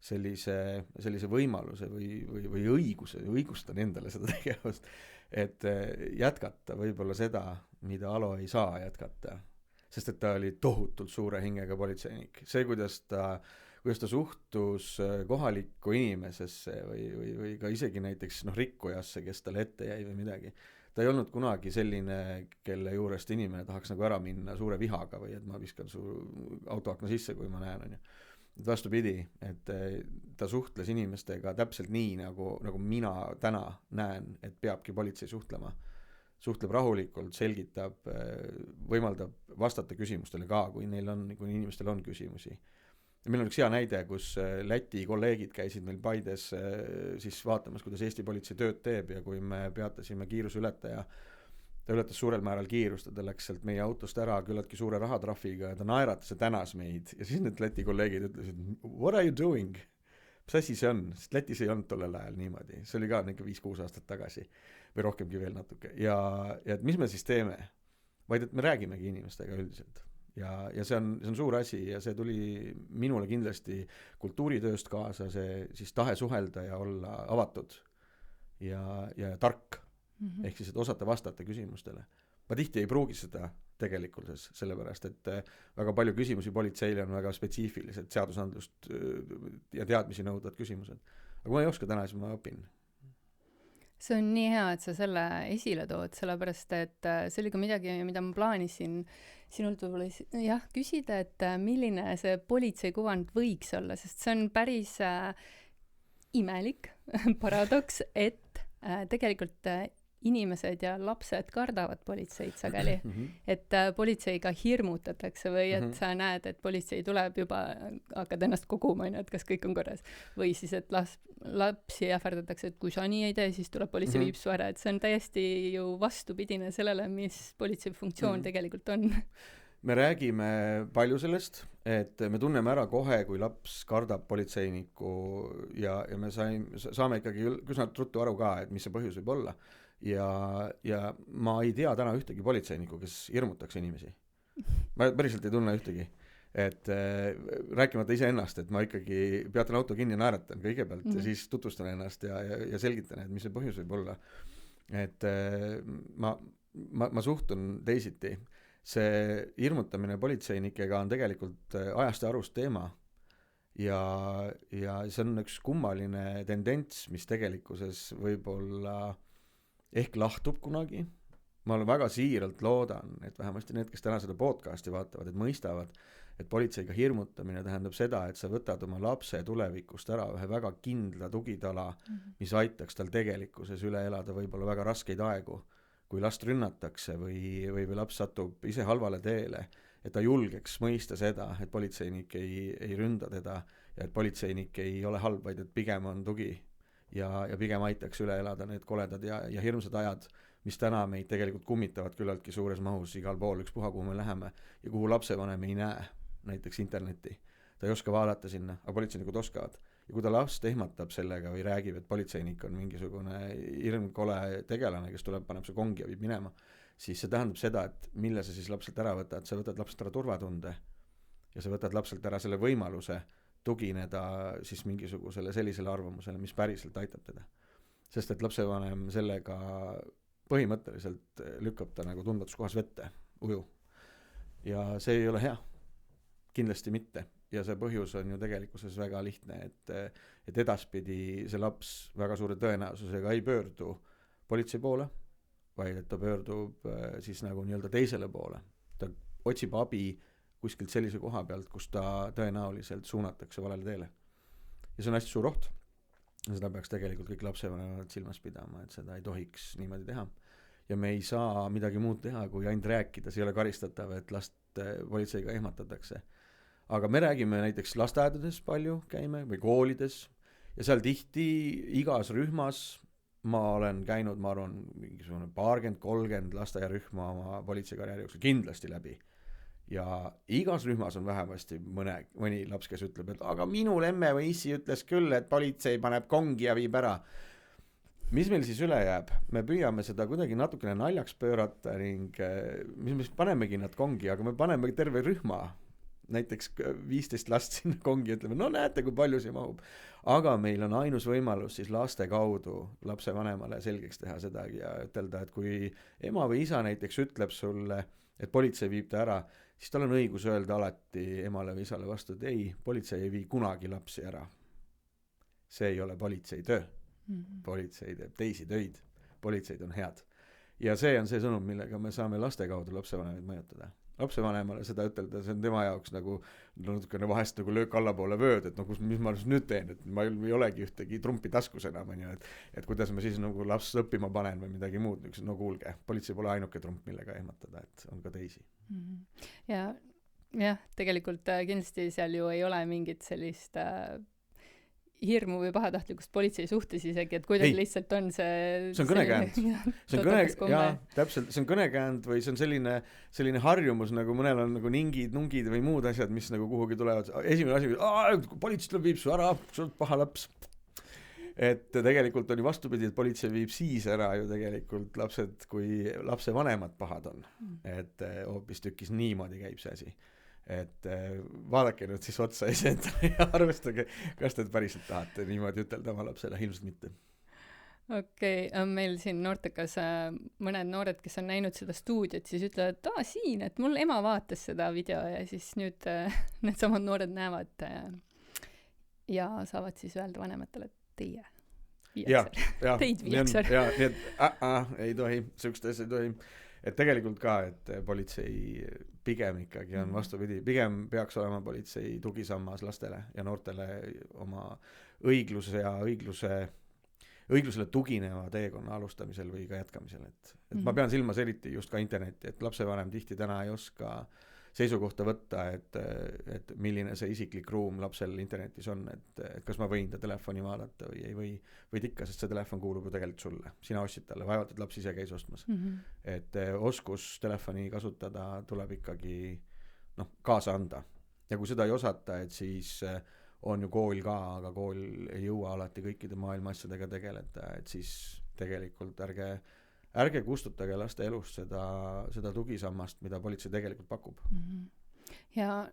sellise võimaluse või õigustan endale seda tegevust, et jätkata võib-olla seda, mida Alo ei saa jätkata, sest et ta oli tohutult suure hingega politseinik. See, kuidas ta suhtus kohalikku inimesesse või ka isegi näiteks rikkujasse, kes talle ette jäi või midagi. Ta ei olnud kunagi selline, kelle juurest inimene tahaks nagu ära minna suure vihaga või et ma viskan su autoakna sisse, kui ma näen, on ju. Vastupidi, et ta suhtles inimestega täpselt nii, nagu mina täna näen, et peabki politsei suhtlema. Suhtleb rahulikult, selgitab, võimaldab vastata küsimustele ka, kui inimestel on küsimusi. Ja meil on üks hea näide, kus Läti kolleegid käisid meil Paides siis vaatamas, kuidas Eesti politsei tööd teeb ja kui me peatasime kiiruseületaja, ta ületas suurel määral kiirust ja ta läks sealt meie autost ära küllaltki suure rahatrahviga ja ta naeratas ja tänas meid ja siis need Läti kolleegid ütlesid, what are you doing? Mis asi see on? Sest Lätis ei olnud tollel ajal niimoodi, see oli ka 5-6 aastat tagasi või rohkemgi veel natuke ja et mis me siis teeme? Vaid et me räägimegi inimestega üldiselt ja see on suur asi ja see tuli minule kindlasti kultuuritööst kaasa, see siis tahe suhelda ja olla avatud ja tark. Ehk siis, et osata vastata küsimustele. Ma tihti ei pruugi seda tegelikkuses, sellepärast, et väga palju küsimusi politseile on väga spetsiifilised seadusandlust ja teadmisi nõudvad küsimused. Aga ma ei oska täna, siis ma õpin. See on nii hea, et sa selle esile tood, sellepärast, et see oli ka midagi, mida ma plaanisin sinult võib-olla küsida, et milline see politseikuvand võiks olla, sest see on päris imelik paradoks, et tegelikult inimesed ja lapsed kardavad politseid sageli, et politseiga hirmutatakse või et sa näed, et politsei tuleb juba, hakkad ennast koguma, et kas kõik on korras. Või siis, et lapsi ähvardatakse, et kui sa nii ei tee, siis tuleb politsei viib su ära, et see on täiesti ju vastupidine sellele, mis politsei funktsioon tegelikult on. Me räägime palju sellest, et me tunneme ära kohe, kui laps kardab politseinikku ja me saame ikkagi üsna ruttu aru ka, et mis see põhjus võib olla. Ja ma ei tea täna ühtegi politseinikku, kes hirmutaks inimesi. Ma päriselt ei tunne ühtegi. Et rääkimata ise ennast, et ma ikkagi peatan auto kinni ja naeratan kõigepealt ja siis tutvustan ennast ja selgitan, et mis see põhjus võib olla. Et ma suhtun teisiti. See hirmutamine politseinikega on tegelikult ajast ja arust teema. Ja see on üks kummaline tendents, mis tegelikkuses võib-olla ehk lahtub kunagi. Ma väga siiralt loodan, et vähemasti need, kes täna seda podcasti vaatavad, et mõistavad, et politseiga hirmutamine tähendab seda, et sa võtad oma lapse tulevikust ära ühe väga kindla tugitala, mis aitaks tal tegelikkuses üle elada võib-olla väga raskeid aegu, kui last rünnatakse või laps satub ise halvale teele, et ta julgeks mõista seda, et politseinik ei ründa teda ja et politseinik ei ole halb, vaid et pigem on tugi. Ja pigem aitaks üle elada need koledad ja hirmsad ajad, mis täna meid tegelikult kummitavad küllaltki suures mahus igal pool, ükspuha kuhu me läheme ja kuhu lapsevanem ei näe, näiteks internetti. Ta ei oska vaadata sinna, aga politseinikud oskavad. Ja kui ta last ehmatab sellega või räägib, et politseinik on mingisugune hirmkole tegelane, kes tuleb, paneb see kongi ja viib minema, siis see tähendab seda, et mille sa siis lapselt ära võtad, sa võtad lapselt ära turvatunde ja sa võtad lapselt ära selle võimaluse tugineda siis mingisugusele sellisele arvamusele, mis päriselt aitab teda. Sest et lapsevanem sellega põhimõtteliselt lükkab ta nagu tundmatus kohas vette, uju. Ja see ei ole hea. Kindlasti mitte. ja see põhjus on ju tegelikkuses väga lihtne, et edaspidi see laps väga suure tõenäosusega ei pöördu politsei poole, vaid et ta pöördub siis nagu nii-öelda teisele poole. Ta otsib abi kuskilt sellise koha pealt, kus ta tõenäoliselt suunatakse valele teele. Ja see on hästi suur oht. Ja seda peaks tegelikult kõik lapsevanemad silmas pidama, et seda ei tohiks niimoodi teha. Ja me ei saa midagi muud teha, kui ainult rääkida, see ei ole karistatav, et last politseiga ehmatatakse. Aga me räägime näiteks lasteaedades palju käime või koolides ja seal tihti igas rühmas ma olen käinud, ma arvan, mingisugune 20-30 lasteaiarühma oma politseikarjääri jooksul kindlasti läbi. Ja igas rühmas on vähemasti mõni laps, kes ütleb, et aga minu lemme või issi ütles küll, et politsei paneb kongi ja viib ära. Mis meil siis üle jääb? Me püüame seda kuidagi natukene naljaks pöörata ning mis me panemegi nad kongi, aga me paneme terve rühma, näiteks 15 last sinna kongi, ütleme, no näete, kui palju see mahub. Aga meil on ainus võimalus siis laste kaudu lapse vanemale selgeks teha seda ja ütelda, et kui ema või isa näiteks ütleb sulle, et politsei viib ta ära, siis tal on õigus öelda alati emale või isale vastu, et ei, politsei ei vii kunagi lapsi ära. See ei ole politsei töö. Politsei teeb teisi töid. Politseid on head. Ja see on see sõnum, millega me saame laste kaudu lapsevanemaid mõjutada. Lapsevanemale seda ütelda, see on tema jaoks nagu natukene vahest nagu löök allapoole vööd, et no mis ma nüüd teen, et ma ei olegi ühtegi trumpi taskus enam, et kuidas ma siis nagu laps õppima panen või midagi muud, no kuulge, politsei pole ainuke trump, millega ehmatada, et on ka teisi. Ja tegelikult kindlasti seal ju ei ole mingit sellist hirmu või pahatahtlikust politsei suhtes isegi, et kuidas lihtsalt on see on kõnekäänd. Täpselt, see on kõnekäänd või see on selline harjumus, nagu mõnel on nagu nungid või muud asjad, mis nagu kuhugi tulevad. Esimene asi, politsei tuleb viib su ära, sa oled paha laps. Et tegelikult on ju vastupidi, et politsei viib siis ära ju tegelikult lapsed, kui lapse vanemad pahad on. Et hoopis tükis niimoodi käib see asi. Et vaadake nüüd siis otsa iseendale ja arvestage, kas te päriselt tahate niimoodi ütelda oma lapsele, ilmselt mitte. Okei, meil siin noortekas mõned noored, kes on näinud seda stuudiot, siis ütlevad, et siin, et mul ema vaatas seda video ja siis nüüd need samad noored näevad ja saavad siis öelda vanematele, et teie viiakse. Teid viiakse. Nii et ei tohi, sükst asja ei tohi. Et tegelikult ka, et politsei pigem ikkagi on vastupidi, pigem peaks olema politsei tugisammas lastele ja noortele oma õigluse ja õiglusele tugineva teekonna alustamisel või ka jätkamisel. Et ma pean silmas eriti just ka interneti, et lapsevanem tihti täna ei oska seisukohta võtta, et milline see isiklik ruum lapsel internetis on, et kas ma võin ta telefoni vaadata või ei või ikka, sest see telefon kuulub ju tegelikult sulle. Sina ostsid talle, vaevalt, et laps ise käis ostmas. Et oskus telefoni kasutada tuleb ikkagi kaasa anda. Ja kui seda ei osata, et siis on ju kool ka, aga kool ei jõua alati kõikide maailma asjadega tegeleda, et siis tegelikult ärge kustutage laste elust seda tugisammast, mida politsei tegelikult pakub. Ja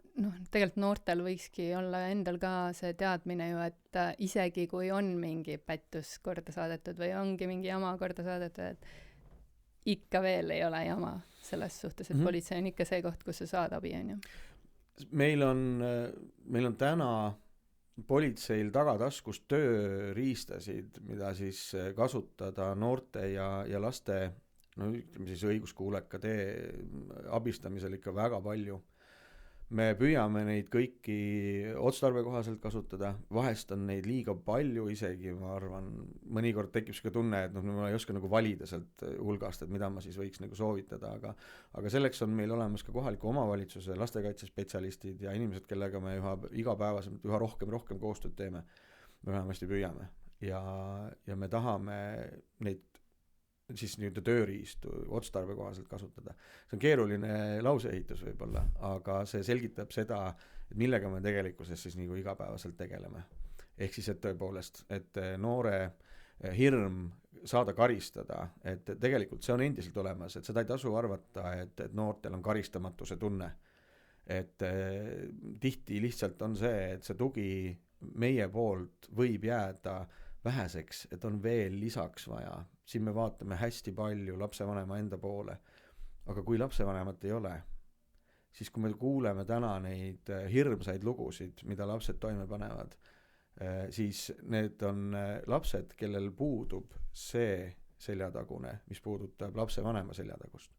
tegelikult noortel võikski olla endal ka see teadmine ju, et isegi kui on mingi pättus korda saadetud või ongi mingi jama korda saadetud, et ikka veel ei ole jama selles suhtes, et politsei on ikka see koht, kus sa saad abi, on ju. Meil on täna politseil tagataskus tööriistasid, mida siis kasutada noorte ja laste, ütleme siis õiguskuuleka tee abistamisel ikka väga palju. Me püüame neid kõiki otstarbekohaselt kasutada, vahest on neid liiga palju isegi, ma arvan, mõnikord tekib ka tunne, et ma ei oska nagu valida sealt hulgast, et mida ma siis võiks nagu soovitada, aga selleks on meil olemas ka kohaliku omavalitsuse lastekaitsespetsialistid ja inimesed, kellega me igapäevaselt üha rohkem koostööd teeme. Me vähemasti püüame ja me tahame neid siis nüüd tööriistu otstarbekohaselt kasutada. See on keeruline lauseehitus võib-olla, aga see selgitab seda, et millega me tegelikkuses siis nagu igapäevaselt tegeleme. Ehk siis, et tõepoolest, et noore hirm saada karistada, et tegelikult see on endiselt olemas, et seda ei tasu arvata, et noortel on karistamatuse tunne. Et tihti lihtsalt on see, et see tugi meie poolt võib jääda väheseks, et on veel lisaks vaja. Siin me vaatame hästi palju lapsevanema enda poole. Aga kui lapsevanemat ei ole, siis kui me kuuleme täna neid hirmsaid lugusid, mida lapsed toime panevad, siis need on lapsed, kellel puudub see seljatagune, mis puudutab lapsevanema seljatagust.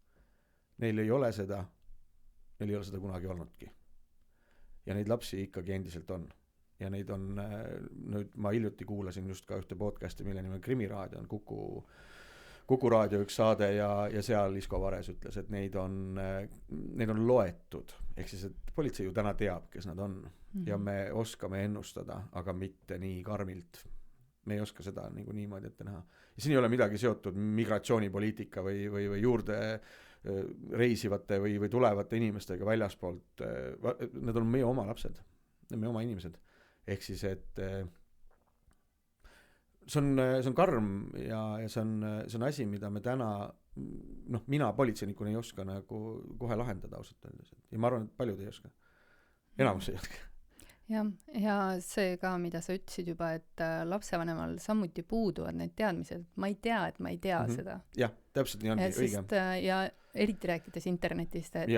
Neil ei ole seda kunagi olnudki. Ja neid lapsi ikkagi endiselt on. Ja neid on, nüüd ma hiljuti kuulasin just ka ühte podcasti, mille nimi Krimiraadio on Kuku raadio üks saade ja seal Isko Vares ütles, et neid on loetud. Ehk siis, et politsei ju täna teab, kes nad on. Ja me oskame ennustada, aga mitte nii karmilt. Me ei oska seda niimoodi ette näha. Ja siin ei ole midagi seotud migratsioonipoliitika või juurde reisivate või tulevate inimestega väljaspoolt. Need on meie oma lapsed, meie oma inimesed. Ehk siis, et see on karm ja see on asi, mida me täna, mina politseinikuna ei oska nagu kohe lahendada ausalt öeldes. Ja ma arvan, et paljud ei oska. Enamus ei oska. Ja see ka, mida sa ütlesid juba, et lapsevanemal samuti puuduvad need teadmised. Ma ei tea, et ma ei tea seda. Jah, täpselt nii ongi, õige. Ja eriti rääkides internetist, et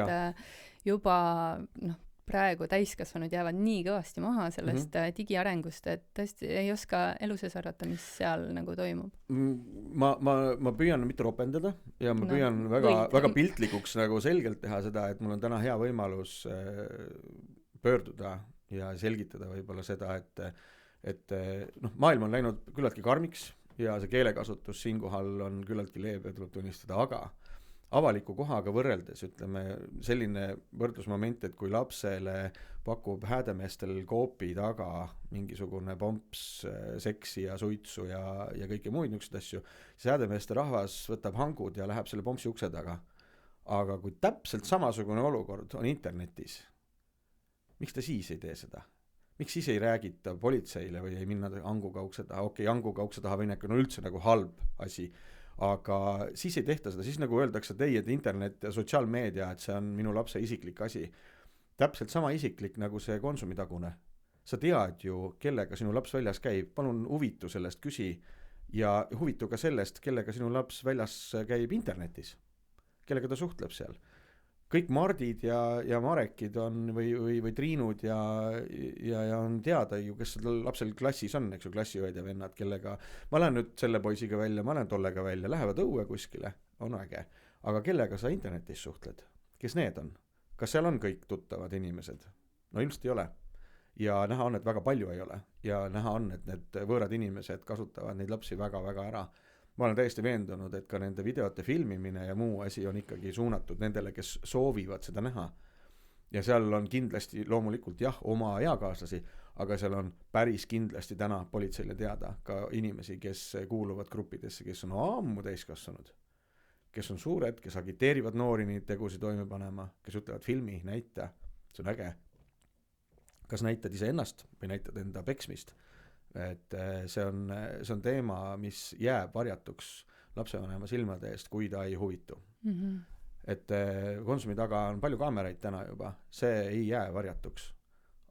juba praegu täiskasvanud jäävad nii kõvasti maha sellest digiarengust, et tõesti ei oska elu sees arvata, mis seal nagu toimub. Ma püüan mitte ropendada ja ma püüan väga piltlikuks nagu selgelt teha seda, et mul on täna hea võimalus pöörduda ja selgitada võib-olla seda, et maailm on läinud küllaltki karmiks ja see keelekasutus siinkohal on küllaltki leebe, tuleb tunnistada, aga avaliku kohaga võrreldes, ütleme, selline võrdlusmoment, et kui lapsele pakub häädemeestel koopi taga mingisugune pomps seksi ja suitsu ja kõike muid niisugused asju, siis häädemeeste rahvas võtab hangud ja läheb selle pompsi ukse taga. Aga kui täpselt samasugune olukord on internetis, miks ta siis ei tee seda? Miks siis ei räägita politseile või ei minna hanguga ukse taha? Okei, hanguga ukse taha või üldse nagu halb asi. Aga siis ei tehta seda, siis nagu öeldakse, et ei, et internet ja sotsiaalmeedia, et see on minu lapse isiklik asi. Täpselt sama isiklik nagu see konsumitagune. Sa tead ju, kellega sinu laps väljas käib, palun huvitu sellest, küsi ja huvitu ka sellest, kellega sinu laps väljas käib internetis, kellega ta suhtleb seal. Kõik Mardid ja Marekid on või Triinud ja on teada ju, kes lapsel klassis on, eks ju, klassiõed ja vennad, kellega ma lähen nüüd selle poisiga välja, ma lähen tollega välja, lähevad õue kuskile, on äge. Aga kellega sa internetis suhtled? Kes need on? Kas seal on kõik tuttavad inimesed? No ilmselt ei ole. Ja näha on, et väga palju ei ole. Ja näha on, et need võõrad inimesed kasutavad neid lapsi väga-väga ära. Ma olen täiesti veendunud, et ka nende videote filmimine ja muu asi on ikkagi suunatud nendele, kes soovivad seda näha. Ja seal on kindlasti loomulikult oma eakaaslasi, aga seal on päris kindlasti täna politseile teada ka inimesi, kes kuuluvad gruppidesse, kes on ammu täiskasvanud, kes on suured, kes agiteerivad noori neid tegusid toime panema, kes ütlevad filmi, näita, see on äge. Kas näitad ise ennast või näitad enda peksmist? Et see on teema, mis jääb varjatuks lapsevanema silmade eest, kui ta ei huvitu. Et konsumi taga on palju kaameraid täna juba, see ei jää varjatuks,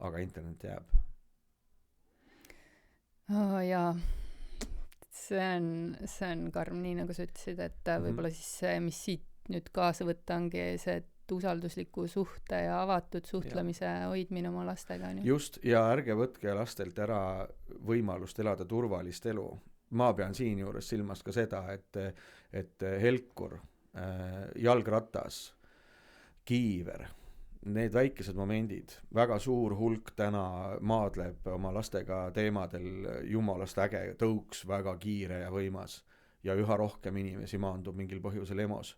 aga internet jääb. Jaa, see on karm, nii nagu sa ütlesid, et võib-olla siis see, mis siit nüüd kaasa võtta ongi see, et usaldusliku suhte ja avatud suhtlemise hoidmine oma lastega. Just, ja ärge võtke lastelt ära võimalust elada turvalist elu. Ma pean siin juures silmas ka seda, et helkur, jalgratas, kiiver, need väikesed momendid, väga suur hulk täna maadleb oma lastega teemadel, jumalast äge, tõuks väga kiire ja võimas ja üha rohkem inimesi maandub mingil põhjusel emos.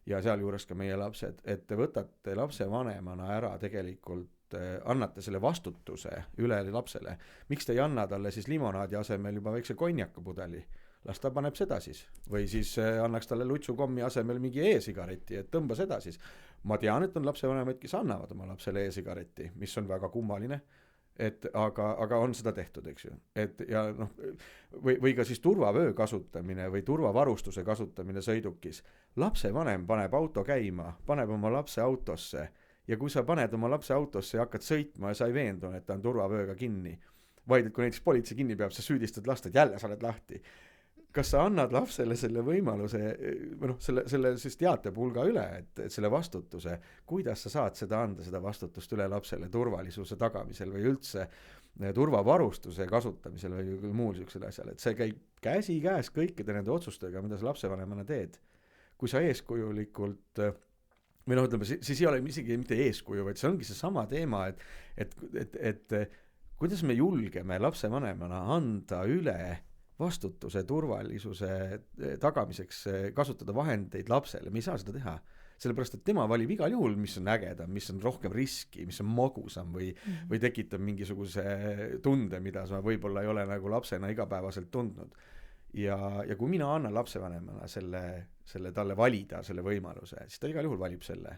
Ja seal juures ka meie lapsed, et te võtate lapse vanemana ära tegelikult, annate selle vastutuse üle lapsele. Miks te ei anna talle siis limonaadi asemel juba väikse konjakapudeli? Las ta paneb seda siis. Või siis annaks talle lutsukommi asemel mingi e-sigareti, et tõmba seda siis. Ma tean, et on lapse vanemaid, kes annavad oma lapsele e-sigareti, mis on väga kummaline. Aga on seda tehtud, eks ju. Ja või ka siis turvavöö kasutamine või turvavarustuse kasutamine sõidukis. Lapse vanem paneb auto käima, paneb oma lapse autosse ja kui sa paned oma lapse autosse ja hakkad sõitma ja sa ei veendu, et ta on turvavööga kinni, vaid et kui näiteks politsei kinni peab, sa süüdistad last, et jälle sa oled lahti. kas sa annad lapsele selle võimaluse või noh, selle siis teatepulga üle, et selle vastutuse, kuidas sa saad seda anda, seda vastutust üle lapsele turvalisuse tagamisel või üldse turvavarustuse kasutamisel või muul sellisel asjal, et see käib käsikäes kõikide nende otsustega, mida sa lapsevanemana teed. Kui sa eeskujulikult või noh, ütleme, siis ei ole isegi mitte eeskuju, vaid see ongi see sama teema, et kuidas me julgeme lapsevanemana anda üle vastutuse turvalisuse tagamiseks, kasutada vahendeid lapsele, me ei saa seda teha. Sellepärast, et tema valib igal juhul, mis on ägedam, mis on rohkem riski, mis on magusam või tekitab mingisuguse tunde, mida sa võib-olla ei ole nagu lapsena igapäevaselt tundnud. Ja kui mina annan lapsevanemana selle talle valida selle võimaluse, siis ta igal juhul valib selle.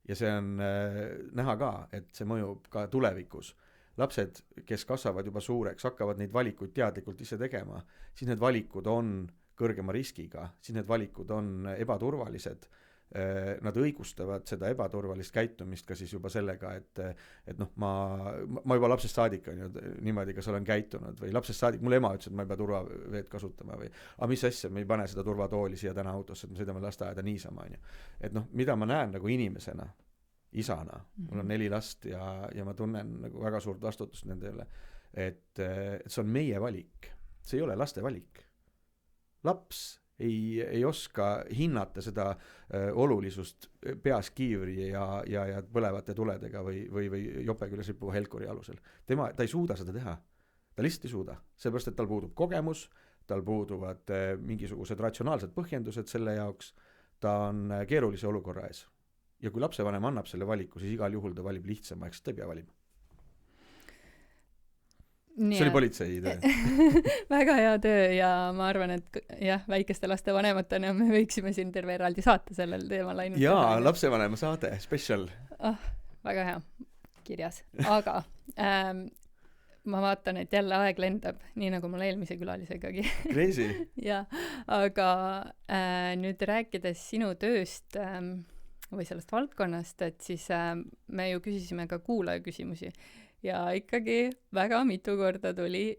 Ja see on näha ka, et see mõjub ka tulevikus. Lapsed, kes kasvavad juba suureks, hakkavad neid valikuid teadlikult ise tegema, siis need valikud on kõrgema riskiga, siis need valikud on ebaturvalised. Nad õigustavad seda ebaturvalist käitumist ka siis juba sellega, et noh, ma juba lapsest saadik on ju niimoodi, kas olen käitunud või lapsest saadik, mul ema ütles, et ma ei pea turvaveed kasutama või mis asja, me ei pane seda turvatooli siia täna autosse, et me sõidame lasteaeda niisama on ju. Et noh, mida ma näen nagu inimesena, isana, mul on 4 last ja ma tunnen nagu väga suurt vastutust nende üle, et see on meie valik, see ei ole laste valik. Laps ei oska hinnata seda olulisust peas kiivri ja põlevate tuledega või jope küljes rippuva helkuri alusel. Ta ei suuda seda teha. Ta lihtsalt ei suuda. Seepärast, et tal puudub kogemus, tal puuduvad mingisugused ratsionaalsed põhjendused selle jaoks, ta on keerulise olukorra ees. Ja kui lapsevanem annab selle valiku, siis igal juhul ta valib lihtsama, eks ta ei pea valima. See oli politsei töö. Väga hea töö ja ma arvan, et jah, väikeste laste vanematena me võiksime siin terve eraldi saate sellel teemal ainult. Jaa, lapsevanema saade, special. Väga hea, kirjas. Aga ma vaatan, et jälle aeg lendab, nii nagu mul eelmise külalisegagi. Crazy. Ja, aga nüüd rääkides sinu tööst või sellest valdkonnast, et siis me ju küsisime ka kuulaja küsimusi. Ja ikkagi väga mitu korda tuli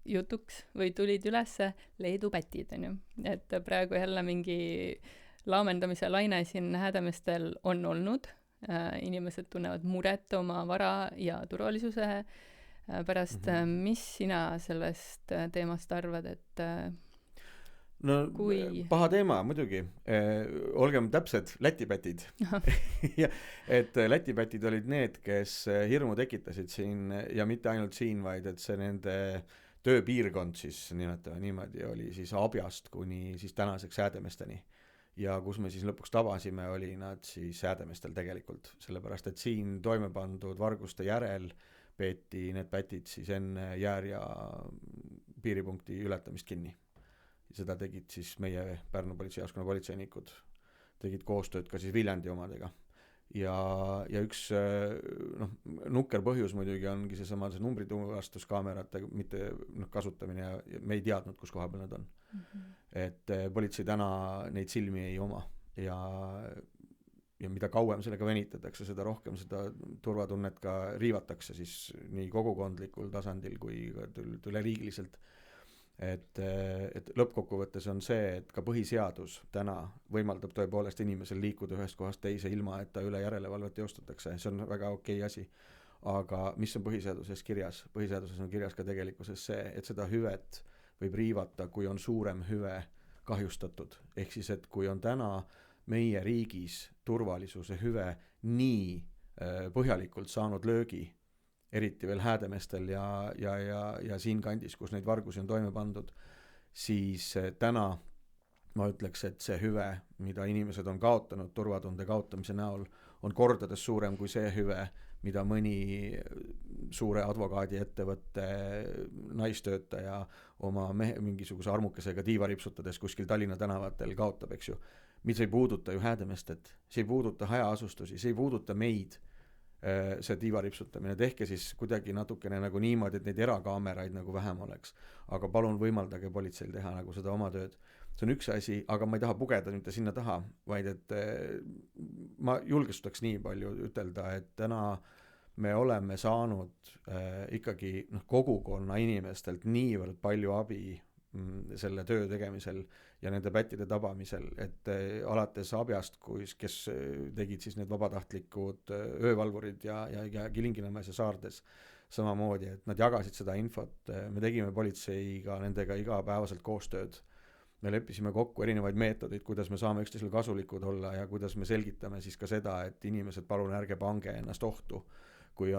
jutuks või tulid ülesse Leedu pätid, on ju. Et praegu jälle mingi laamendamise laine siin Häädemeestel on olnud. Inimesed tunnevad muret oma vara ja turvalisuse pärast. Mis sina sellest teemast arvad, et no paha teema muidugi, olgem täpsed, lätipätid. Et lätipätid olid need, kes hirmu tekitasid siin ja mitte ainult siin, vaid et see nende tööpiirkond siis nimetame niimoodi oli siis Abjast kuni siis tänaseks Häädemeesteni. Ja kus me siis lõpuks tabasime, oli nad siis Häädemeestel tegelikult, sellepärast et siin toime pandud varguste järel peeti need pätid siis enne jäärja piiripunkti ületamist kinni. Seda tegid siis meie Pärnu politseijaoskonna politseinikud, tegid koostööd ka siis Viljandi omadega. Ja üks nukker põhjus muidugi ongi seesama see numbrituvastuskaamerate mitte kasutamine ja me ei teadnud, kus koha peal nad on. Et politsei täna neid silmi ei oma ja mida kauem sellega venitatakse, seda rohkem seda turvatunnet ka riivatakse siis nii kogukondlikul tasandil kui üleriigiliselt. Et lõppkokkuvõttes on see, et ka põhiseadus täna võimaldab tõepoolest inimesel liikuda ühest kohast teise ilma, et ta üle järelevalvet teostatakse. See on väga okei asi. Aga mis on põhiseaduses kirjas? Põhiseaduses on kirjas ka tegelikkuses see, et seda hüvet võib riivata, kui on suurem hüve kahjustatud. Ehk siis, et kui on täna meie riigis turvalisuse hüve nii põhjalikult saanud löögi, eriti veel Häädemeestel ja siin kandis, kus neid vargusi on toime pandud, siis täna ma ütleks, et see hüve, mida inimesed on kaotanud turvatunde kaotamise näol, on kordades suurem kui see hüve, mida mõni suure advokaadi ettevõtte naistöötaja oma mingisuguse armukesega tiiva ripsutades kuskil Tallinna tänavatel kaotab, eks ju. Mis ei puuduta ju Häädemeestet, see ei puuduta hajaasustusi, see ei puuduta meid, see tiiva ripsutamine, tehke siis kuidagi natukene nagu niimoodi, et neid erakaameraid nagu vähem oleks, aga palun võimaldage politseil teha nagu seda oma tööd. See on üks asi, aga ma ei taha pugeda mitte sinna taha, vaid et ma julgestaks nii palju ütelda, et täna me oleme saanud ikkagi kogukonna inimestelt niivõrd palju abi selle töö tegemisel ja nende pättide tabamisel, et alates Abjast, kes tegid siis need vabatahtlikud öövalvurid ja Kilingi-Nõmmes ja Saardes samamoodi, et nad jagasid seda infot, me tegime politseiga nendega igapäevaselt koostööd, me leppisime kokku erinevaid meetodeid, kuidas me saame üksteisele kasulikud olla ja kuidas me selgitame siis ka seda, et inimesed, palun ärge pange ennast ohtu. Kui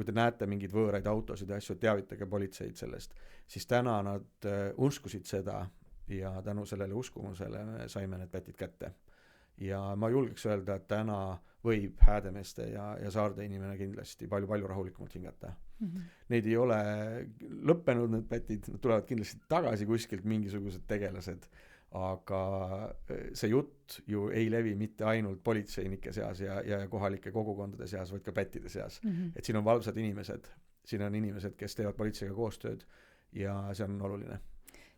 te näete mingeid võõraid autosid ja asju, teavitage politseid sellest, siis täna nad uskusid seda ja tänu sellele uskumusele me saime need pätid kätte. Ja ma julgeks öelda, et täna võib Häädemeeste ja Saarde inimene kindlasti palju rahulikumalt hingata. Neid ei ole lõppenud, need pätid, nad tulevad kindlasti tagasi kuskilt mingisugused tegelased, aga see jutt ju ei levi mitte ainult politseinike seas ja kohalike kogukondade seas, vaid ka pättide seas. Et siin on valvsad inimesed, siin on inimesed, kes teevad politseiga koostööd ja see on oluline.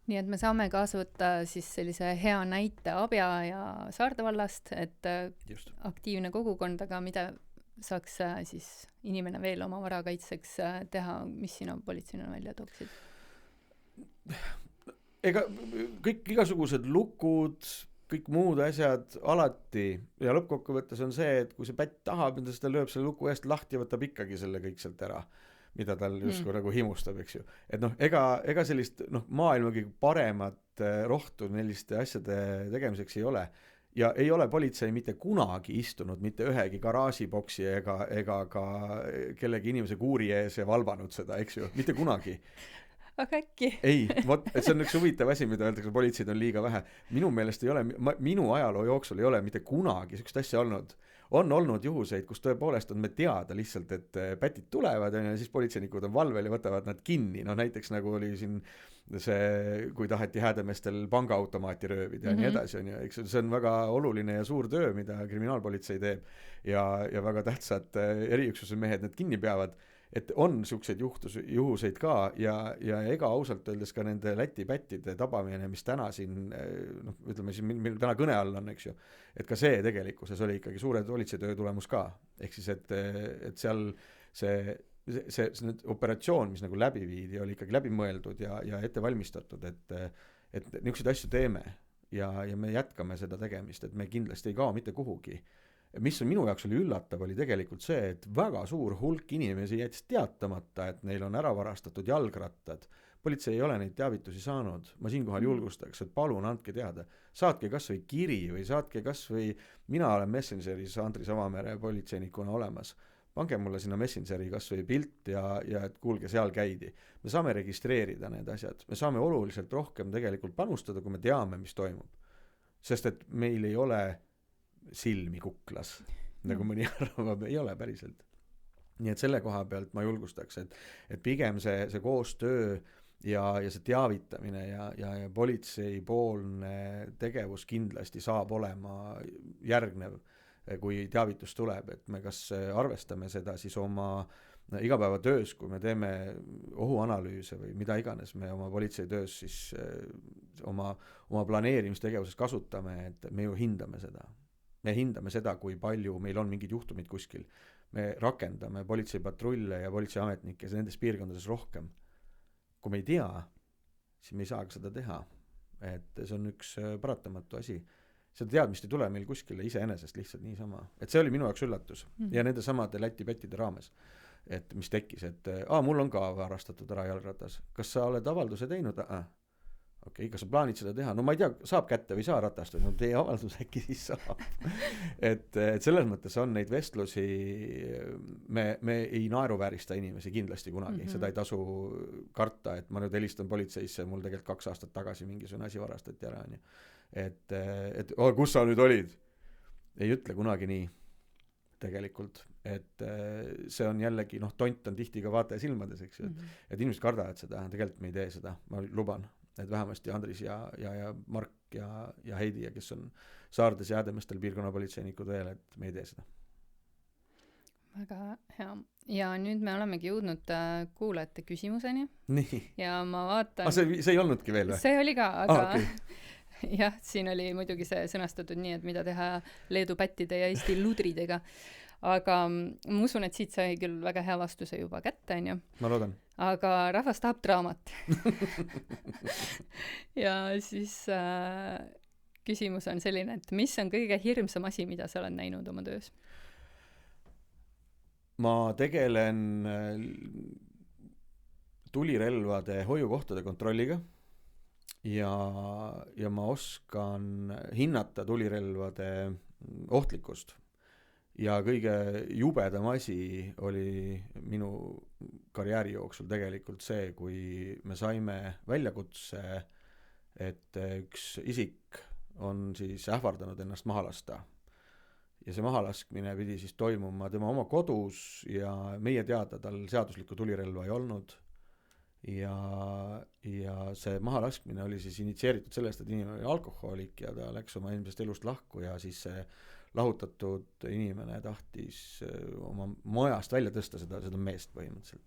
Nii et me saame kaasa võtta siis sellise hea näite Abja ja Saarde vallast, et Just. Aktiivne kogukond, aga mida saaks siis inimene veel oma vara kaitseks teha, mis sina politseina välja tooksid? Ega kõik igasugused lukud, kõik muud asjad alati ja lõppkokkuvõttes on see, et kui see pätt tahab, siis ta lööb selle luku eest lahti ja võtab ikkagi selle kõik sealt ära, mida tal justkui nagu himustab, eks ju. Et ega sellist maailmagi paremat rohtu selliste asjade tegemiseks ei ole. Ja ei ole politsei mitte kunagi istunud mitte ühegi garaažiboksi ega ka kellegi inimese kuuri ees ja valvanud seda, eks ju, mitte kunagi. Aga äkki? Ei, et see on üks huvitav asi, mida öeldakse, politseid on liiga vähe. Minu meelest ei ole, minu ajaloo jooksul ei ole mitte kunagi sellist asja olnud. On olnud juhuseid, kus tõepoolest on me teada lihtsalt, et pätid tulevad ja siis politseinikud on valvel ja võtavad nad kinni. No näiteks nagu oli siin see, kui taheti Häädemeestel pangaautomaati röövida ja nii edasi. Eks see on väga oluline ja suur töö, mida kriminaalpolitsei teeb ja väga tähtsad eriüksuse mehed need kinni peavad. Et on siukseid juhuseid ka ja ega ausalt öeldes ka nende Läti pättide tabamine, mis täna siin, ütleme siin, meil täna kõne all on, eks ju, et ka see tegelikkuses oli ikkagi suure politseitöö tulemus ka. Ehk siis, et seal see operatsioon, mis nagu läbi viidi, oli ikkagi läbi mõeldud ja ette valmistatud, et niisuguseid asju teeme ja me jätkame seda tegemist, et me kindlasti ei kao mitte kuhugi. Mis minu jaoks oli üllatav, oli tegelikult see, et väga suur hulk inimesi jättis teatamata, et neil on ära varastatud jalgrattad. Politsei ei ole neid teavitusi saanud. Ma siinkohal julgustaks, et palun andke teada. Saatke kas või kiri või saatke kas või, mina olen Messengeris Andris Avamere politseinikuna olemas. Pange mulle sinna Messengeri kas või pilt ja et kuulge, seal käidi. Me saame registreerida need asjad. Me saame oluliselt rohkem tegelikult panustada, kui me teame, mis toimub. Sest et meil ei ole silmi kuklas, nagu mõni arvab, ei ole päriselt. Nii et selle koha pealt ma julgustaks, et pigem see koostöö ja see teavitamine ja politsei poolne tegevus kindlasti saab olema järgnev, kui teavitus tuleb, et me kas arvestame seda siis oma igapäevatöös, kui me teeme ohuanalüüse või mida iganes me oma politseitöös siis oma planeerimistegevuses kasutame, et me ju hindame seda. Me hindame seda, kui palju meil on mingid juhtumid kuskil. Me rakendame politseipatrulle ja politseiametnikke nendes piirkondades rohkem. Kui me ei tea, siis me ei saa seda teha. Et see on üks paratamatu asi. Seda teadmist ei tule meil kuskile iseenesest lihtsalt niisama. Et see oli minu jaoks üllatus. Ja nende samade Läti pättide raames, et mis tekkis, et mul on ka varastatud ära jalgratas. Kas sa oled avalduse teinud? Okei, kas sa plaanid seda teha? No ma ei tea, saab kätte või saa ratast, no tee avaldus äkki siis saab. et selles mõttes on neid vestlusi, me ei naeruväärista inimesi kindlasti kunagi, seda ei tasu karta, et ma nüüd helistan politseisse, mul tegelikult 2 aastat tagasi mingisugune asi varastati ära. Et kus sa nüüd olid? Ei ütle kunagi nii tegelikult, et see on jällegi, tont on tihti ka vaataja silmades, eks ju, et inimesed kardavad seda, tegelikult me ei tee seda, ma luban. Et vähemasti Andris ja Mark ja Heidi, kes on Saardes ja Häädemeestel piirkonnapolitseinikud veel, et me ei tee seda. Väga hea. Ja nüüd me olemegi jõudnud kuulajate küsimuseni. Nii. Ja ma vaatan... see ei olnudki veel või? See oli ka, aga... Okay. Jah, siin oli muidugi see sõnastatud nii, et mida teha Leedu pättide ja Eesti ludridega. aga ma usun, et siit sai küll väga hea vastuse juba kätte, on ju. Ma loodan. Aga rahvas tahab draamat. Ja siis küsimus on selline, et mis on kõige hirmsam asi, mida sa oled näinud oma töös? Ma tegelen tulirelvade hoiukohtade kontrolliga ja ma oskan hinnata tulirelvade ohtlikkust. Ja kõige jubedam asi oli minu karjääri jooksul tegelikult see, kui me saime väljakutse, et üks isik on siis ähvardanud ennast maha lasta. Ja see mahalaskmine pidi siis toimuma tema oma kodus ja meie teada tal seaduslikku tulirelva ei olnud. Ja see mahalaskmine oli siis initsieeritud sellest, et inimene oli alkohoolik ja ta läks oma eelmisest elust lahku ja siis see lahutatud inimene tahtis oma majast välja tõsta seda meest põhimõtteliselt.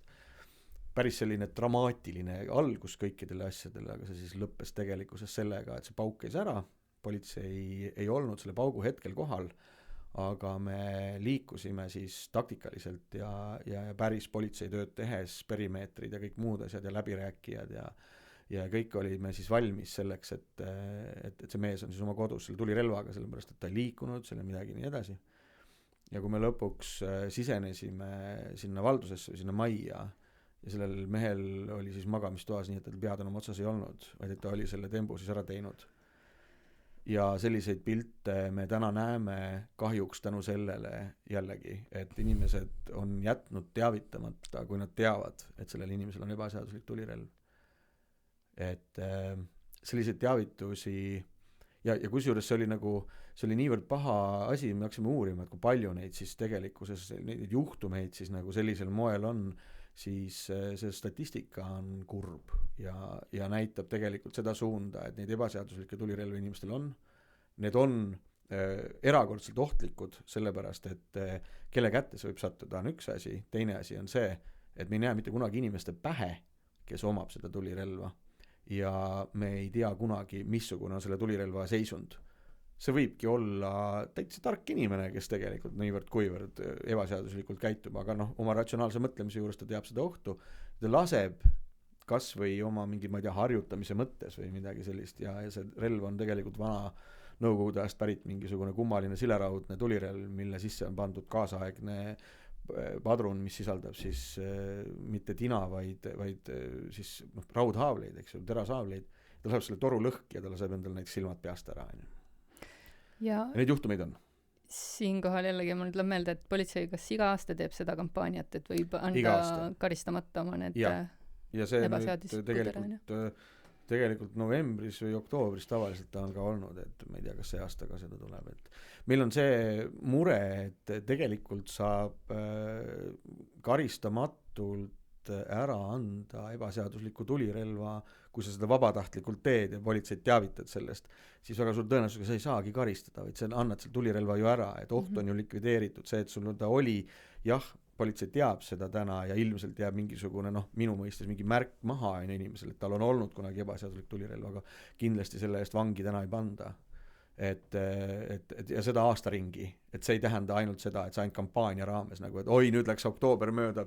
Päris selline dramaatiline algus kõikidele asjadele, aga see siis lõppes tegelikkuses sellega, et see pauk käis ära, politsei ei olnud selle paugu hetkel kohal, aga me liikusime siis taktikaliselt ja päris politseitööd tehes, perimeetrid ja kõik muud asjad ja läbirääkijad ja kõik olime siis valmis selleks, et see mees on siis oma kodus selle tulirelvaga, sellepärast et ta ei liikunud, selle midagi nii edasi. Ja kui me lõpuks sisenesime sinna valdusesse või sinna majja ja sellel mehel oli siis magamistoas nii, et tal pead enam otsas ei olnud, vaid et ta oli selle tembu siis ära teinud. Ja selliseid pilte me täna näeme kahjuks tänu sellele jällegi, et inimesed on jätnud teavitamata, kui nad teavad, et sellel inimesel on ebaseaduslik tulirelv. Et selliseid teavitusi ja kusjuures see oli niivõrd paha asi, me hakkasime uurima, et kui palju neid siis tegelikkuses, neid juhtumeid siis nagu sellisel moel on, siis see statistika on kurb ja näitab tegelikult seda suunda, et neid ebaseaduslikke tulirelvi inimestel on. Need on erakordselt ohtlikud, sellepärast, et kelle kätte see võib sattuda on üks asi, teine asi on see, et me ei näe mitte kunagi inimeste pähe, kes omab seda tulirelva ja me ei tea kunagi, missugune on selle tulirelva seisund. See võibki olla täitsa tark inimene, kes tegelikult niivõrd kuivõrd ebaseaduslikult käitub, aga oma ratsionaalse mõtlemise juures ta teab seda ohtu. Ta laseb kas või oma mingi, ma ei tea, harjutamise mõttes või midagi sellist ja see relv on tegelikult vana nõukogude ajast pärit mingisugune kummaline sileraudne tulirelv, mille sisse on pandud kaasaegne padrun, mis sisaldab siis mitte tina, vaid siis raudhaavleid, eks ju, terashaavleid. Ta saab selle toru lõhki ja ta laseb endale näiteks silmad peast ära. Ja neid juhtumeid on. Siinkohal jällegi mul tuleb meelde, et politsei kas iga aasta teeb seda kampaaniat, et võib anda karistamata oma need ja see nüüd tegelikult novembris või oktoobris tavaliselt ta on ka olnud, et ma ei tea, kas see aasta ka seda tuleb, et meil on see mure, et tegelikult saab karistamatult ära anda ebaseadusliku tulirelva, kui sa seda vabatahtlikult teed ja politseid teavitad sellest, siis väga suur tõenäosusega sa ei saagi karistada, vaid sa annad selle tulirelva ju ära, et oht on ju likvideeritud, see, et sul ta oli, jah, politsei teab seda täna ja ilmselt jääb mingisugune, minu mõistes mingi märk maha on inimesel, et tal on olnud kunagi ebaseaduslik tulirelv, aga kindlasti selle eest vangi täna ei panda. Et ja seda aasta ringi, et see ei tähenda ainult seda, et see ainult kampaania raames nagu, et oi, nüüd läks oktoober mööda,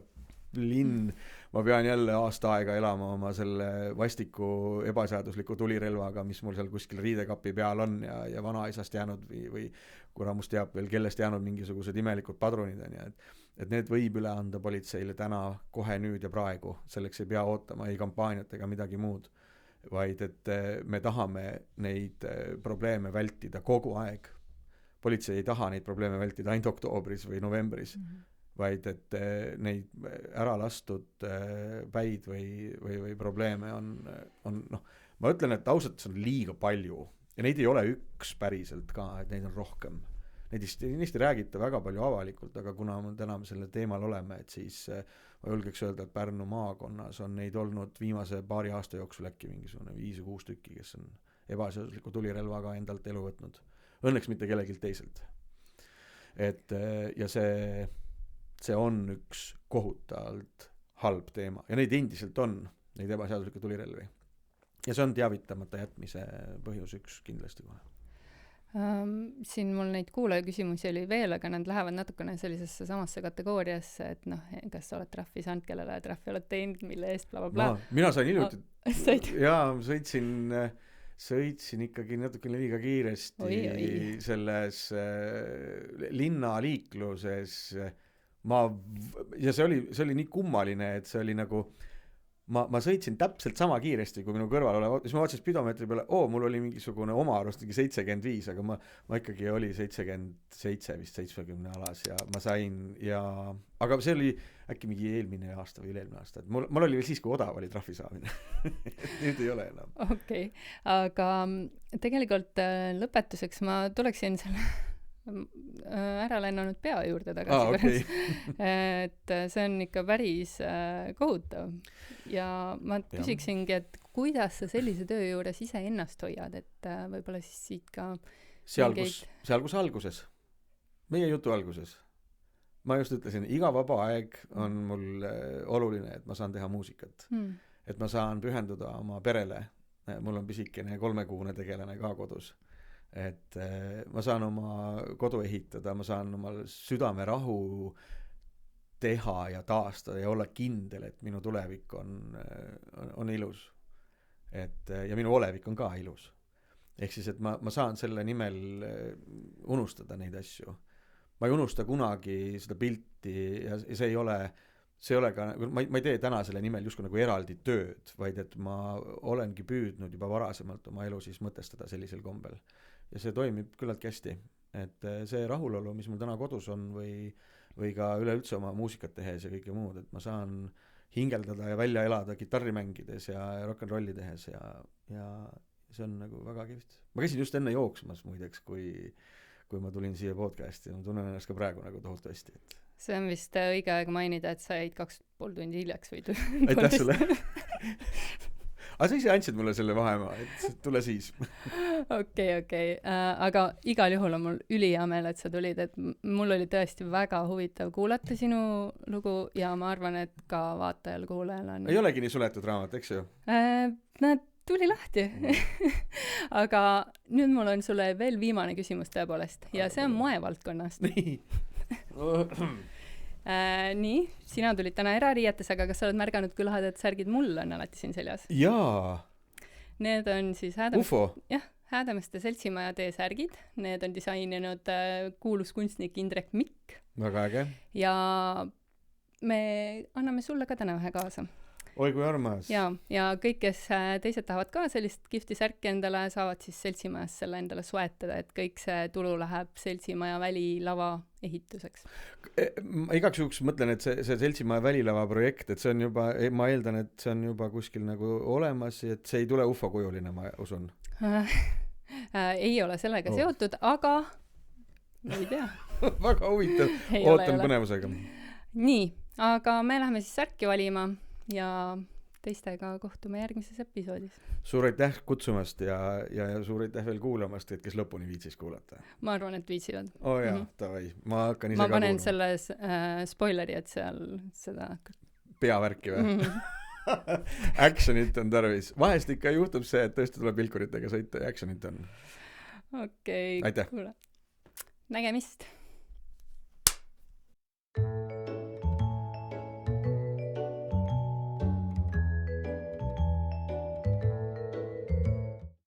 linn, ma pean jälle aasta aega elama oma selle vastiku ebaseadusliku tulirelvaga, mis mul seal kuskil riidekapi peal on ja vanaisast jäänud või kuramust teab veel, kellest jäänud mingisugused imelikud padrunid on ja et need võib üle anda politseile täna, kohe nüüd ja praegu, selleks ei pea ootama ei kampaaniat ega midagi muud, vaid et me tahame neid probleeme vältida kogu aeg. Politsei ei taha neid probleeme vältida ainult oktoobris või novembris, vaid et neid ära lastud päid või probleeme on ma ütlen, et ausalt see on liiga palju ja neid ei ole üks päriselt ka, et neid on rohkem. Neist ei räägita väga palju avalikult, aga kuna täna me selle teemal oleme, et siis ma julgeks öelda, et Pärnu maakonnas on neid olnud viimase paari aasta jooksul äkki mingisugune 5 või 6 tükki, kes on ebaseadusliku tulirelvaga endalt elu võtnud. Õnneks mitte kellegilt teiselt. Ja see on üks kohutavalt halb teema ja neid endiselt on, neid ebaseaduslikke tulirelvi. Ja see on teavitamata jätmise põhjus üks kindlasti kohe. Siin mul neid kuulajaküsimusi oli veel, aga nad lähevad natukene sellisesse samasse kategooriasse, et noh, kas sa oled trahvi saanud, kellele trahvi oled teinud, mille eest blablabla. Mina sain hiljuti Said? jaa, sõitsin ikkagi natukene liiga kiiresti selles linnaliikluses. Ja see oli nii kummaline, et see oli nagu ma sõitsin täpselt sama kiiresti kui minu kõrval olev, siis ma vaatasin spidomeetri peale, mul oli mingisugune oma arust 75, aga ma ikkagi oli 77 vist 70 alas ja ma sain aga see oli äkki mingi eelmine aasta või üle-eelmine aasta, et mul oli veel siis, kui odav oli trahvi saamine. Nüüd ei ole enam. Okei, aga tegelikult lõpetuseks ma tuleksin selle ära lennanud pea juurde tagasi korraks. Et see on ikka päris kohutav. Ja ma küsiksingi, et kuidas sa sellise töö juures ise ennast hoiad, et võib-olla siis siit ka seal kus alguses, meie jutu alguses. Ma just ütlesin, iga vaba aeg on mul oluline, et ma saan teha muusikat. Et ma saan pühenduda oma perele. Mul on pisikene 3-kuune tegelane ka kodus. Et ma saan oma kodu ehitada, ma saan omal südame rahu teha ja taastada ja olla kindel, et minu tulevik on ilus. Ja minu olevik on ka ilus. Ehk siis, et ma saan selle nimel unustada neid asju. Ma ei unusta kunagi seda pilti ja see ei ole ka, ma ei tee täna selle nimel justkui nagu eraldi tööd, vaid et ma olengi püüdnud juba varasemalt oma elu siis mõtestada sellisel kombel. Ja see toimib küllaltki hästi, et see rahulolu, mis mul täna kodus on või ka üleüldse oma muusikat tehes ja kõike muud, et ma saan hingeldada ja välja elada kitarri mängides ja rock'n'rolli tehes ja see on nagu väga kihvt. Ma käisin just enne jooksmas muideks, kui ma tulin siia podcasti ja ma tunnen ennast ka praegu nagu tohutu hästi. See on vist õige aeg mainida, et sa jäid 2,5 tundi hiljaks või aitäh sulle! Aga sa ise andsid mulle selle vahemaa, et tule siis. Okei. Aga igal juhul on mul ülihea meel, et sa tulid, et mul oli tõesti väga huvitav kuulata sinu lugu ja ma arvan, et ka vaatajal kuulajal on. Ei olegi nii suletud raamat, eks ju? Nad tuli lahti. Aga nüüd mul on sulle veel viimane küsimus tõepoolest ja see on moevaldkonnast. Nii. Nii, sina tulid täna erariietes, aga kas sa oled märganud külahad, et särgid mul on alati siin seljas? Jaa. Need on siis Häädemeeste seltsimaja T-särgid. Need on disaininud kuulus kunstnik Indrek Mikk. Väga äge. Ja me anname sulle ka täna ühe kaasa. Oi kui armas. Ja kõik, kes teised tahavad ka sellist kihvti särki endale, saavad siis seltsimajas selle endale soetada, et kõik see tulu läheb seltsimaja välilava ehituseks. Ma igaks juhuks mõtlen, et see seltsimaja välilava projekt, et see on juba, ma eeldan, et see on juba kuskil nagu olemas, et see ei tule UFO kujuline, ma usun. Ei ole sellega seotud, aga ma ei tea. Väga huvitav. Ootan põnevusega. Nii, aga me läheme siis särki valima ja teistega kohtume järgmises episoodis. Suur aitäh kutsumast ja suur aitäh veel kuulamast, et kes lõpuni viitsis kuulata. Ma arvan, et viitsivad. Jaa, tavai. Ma hakkan ise ma panen selle spoileri, et seal seda peavärki või? Actionit on tarvis. Vahest ikka juhtub see, et tõesti tuleb vilkuritega sõita ja actionit on. Okei. Aitäh. Nägemist.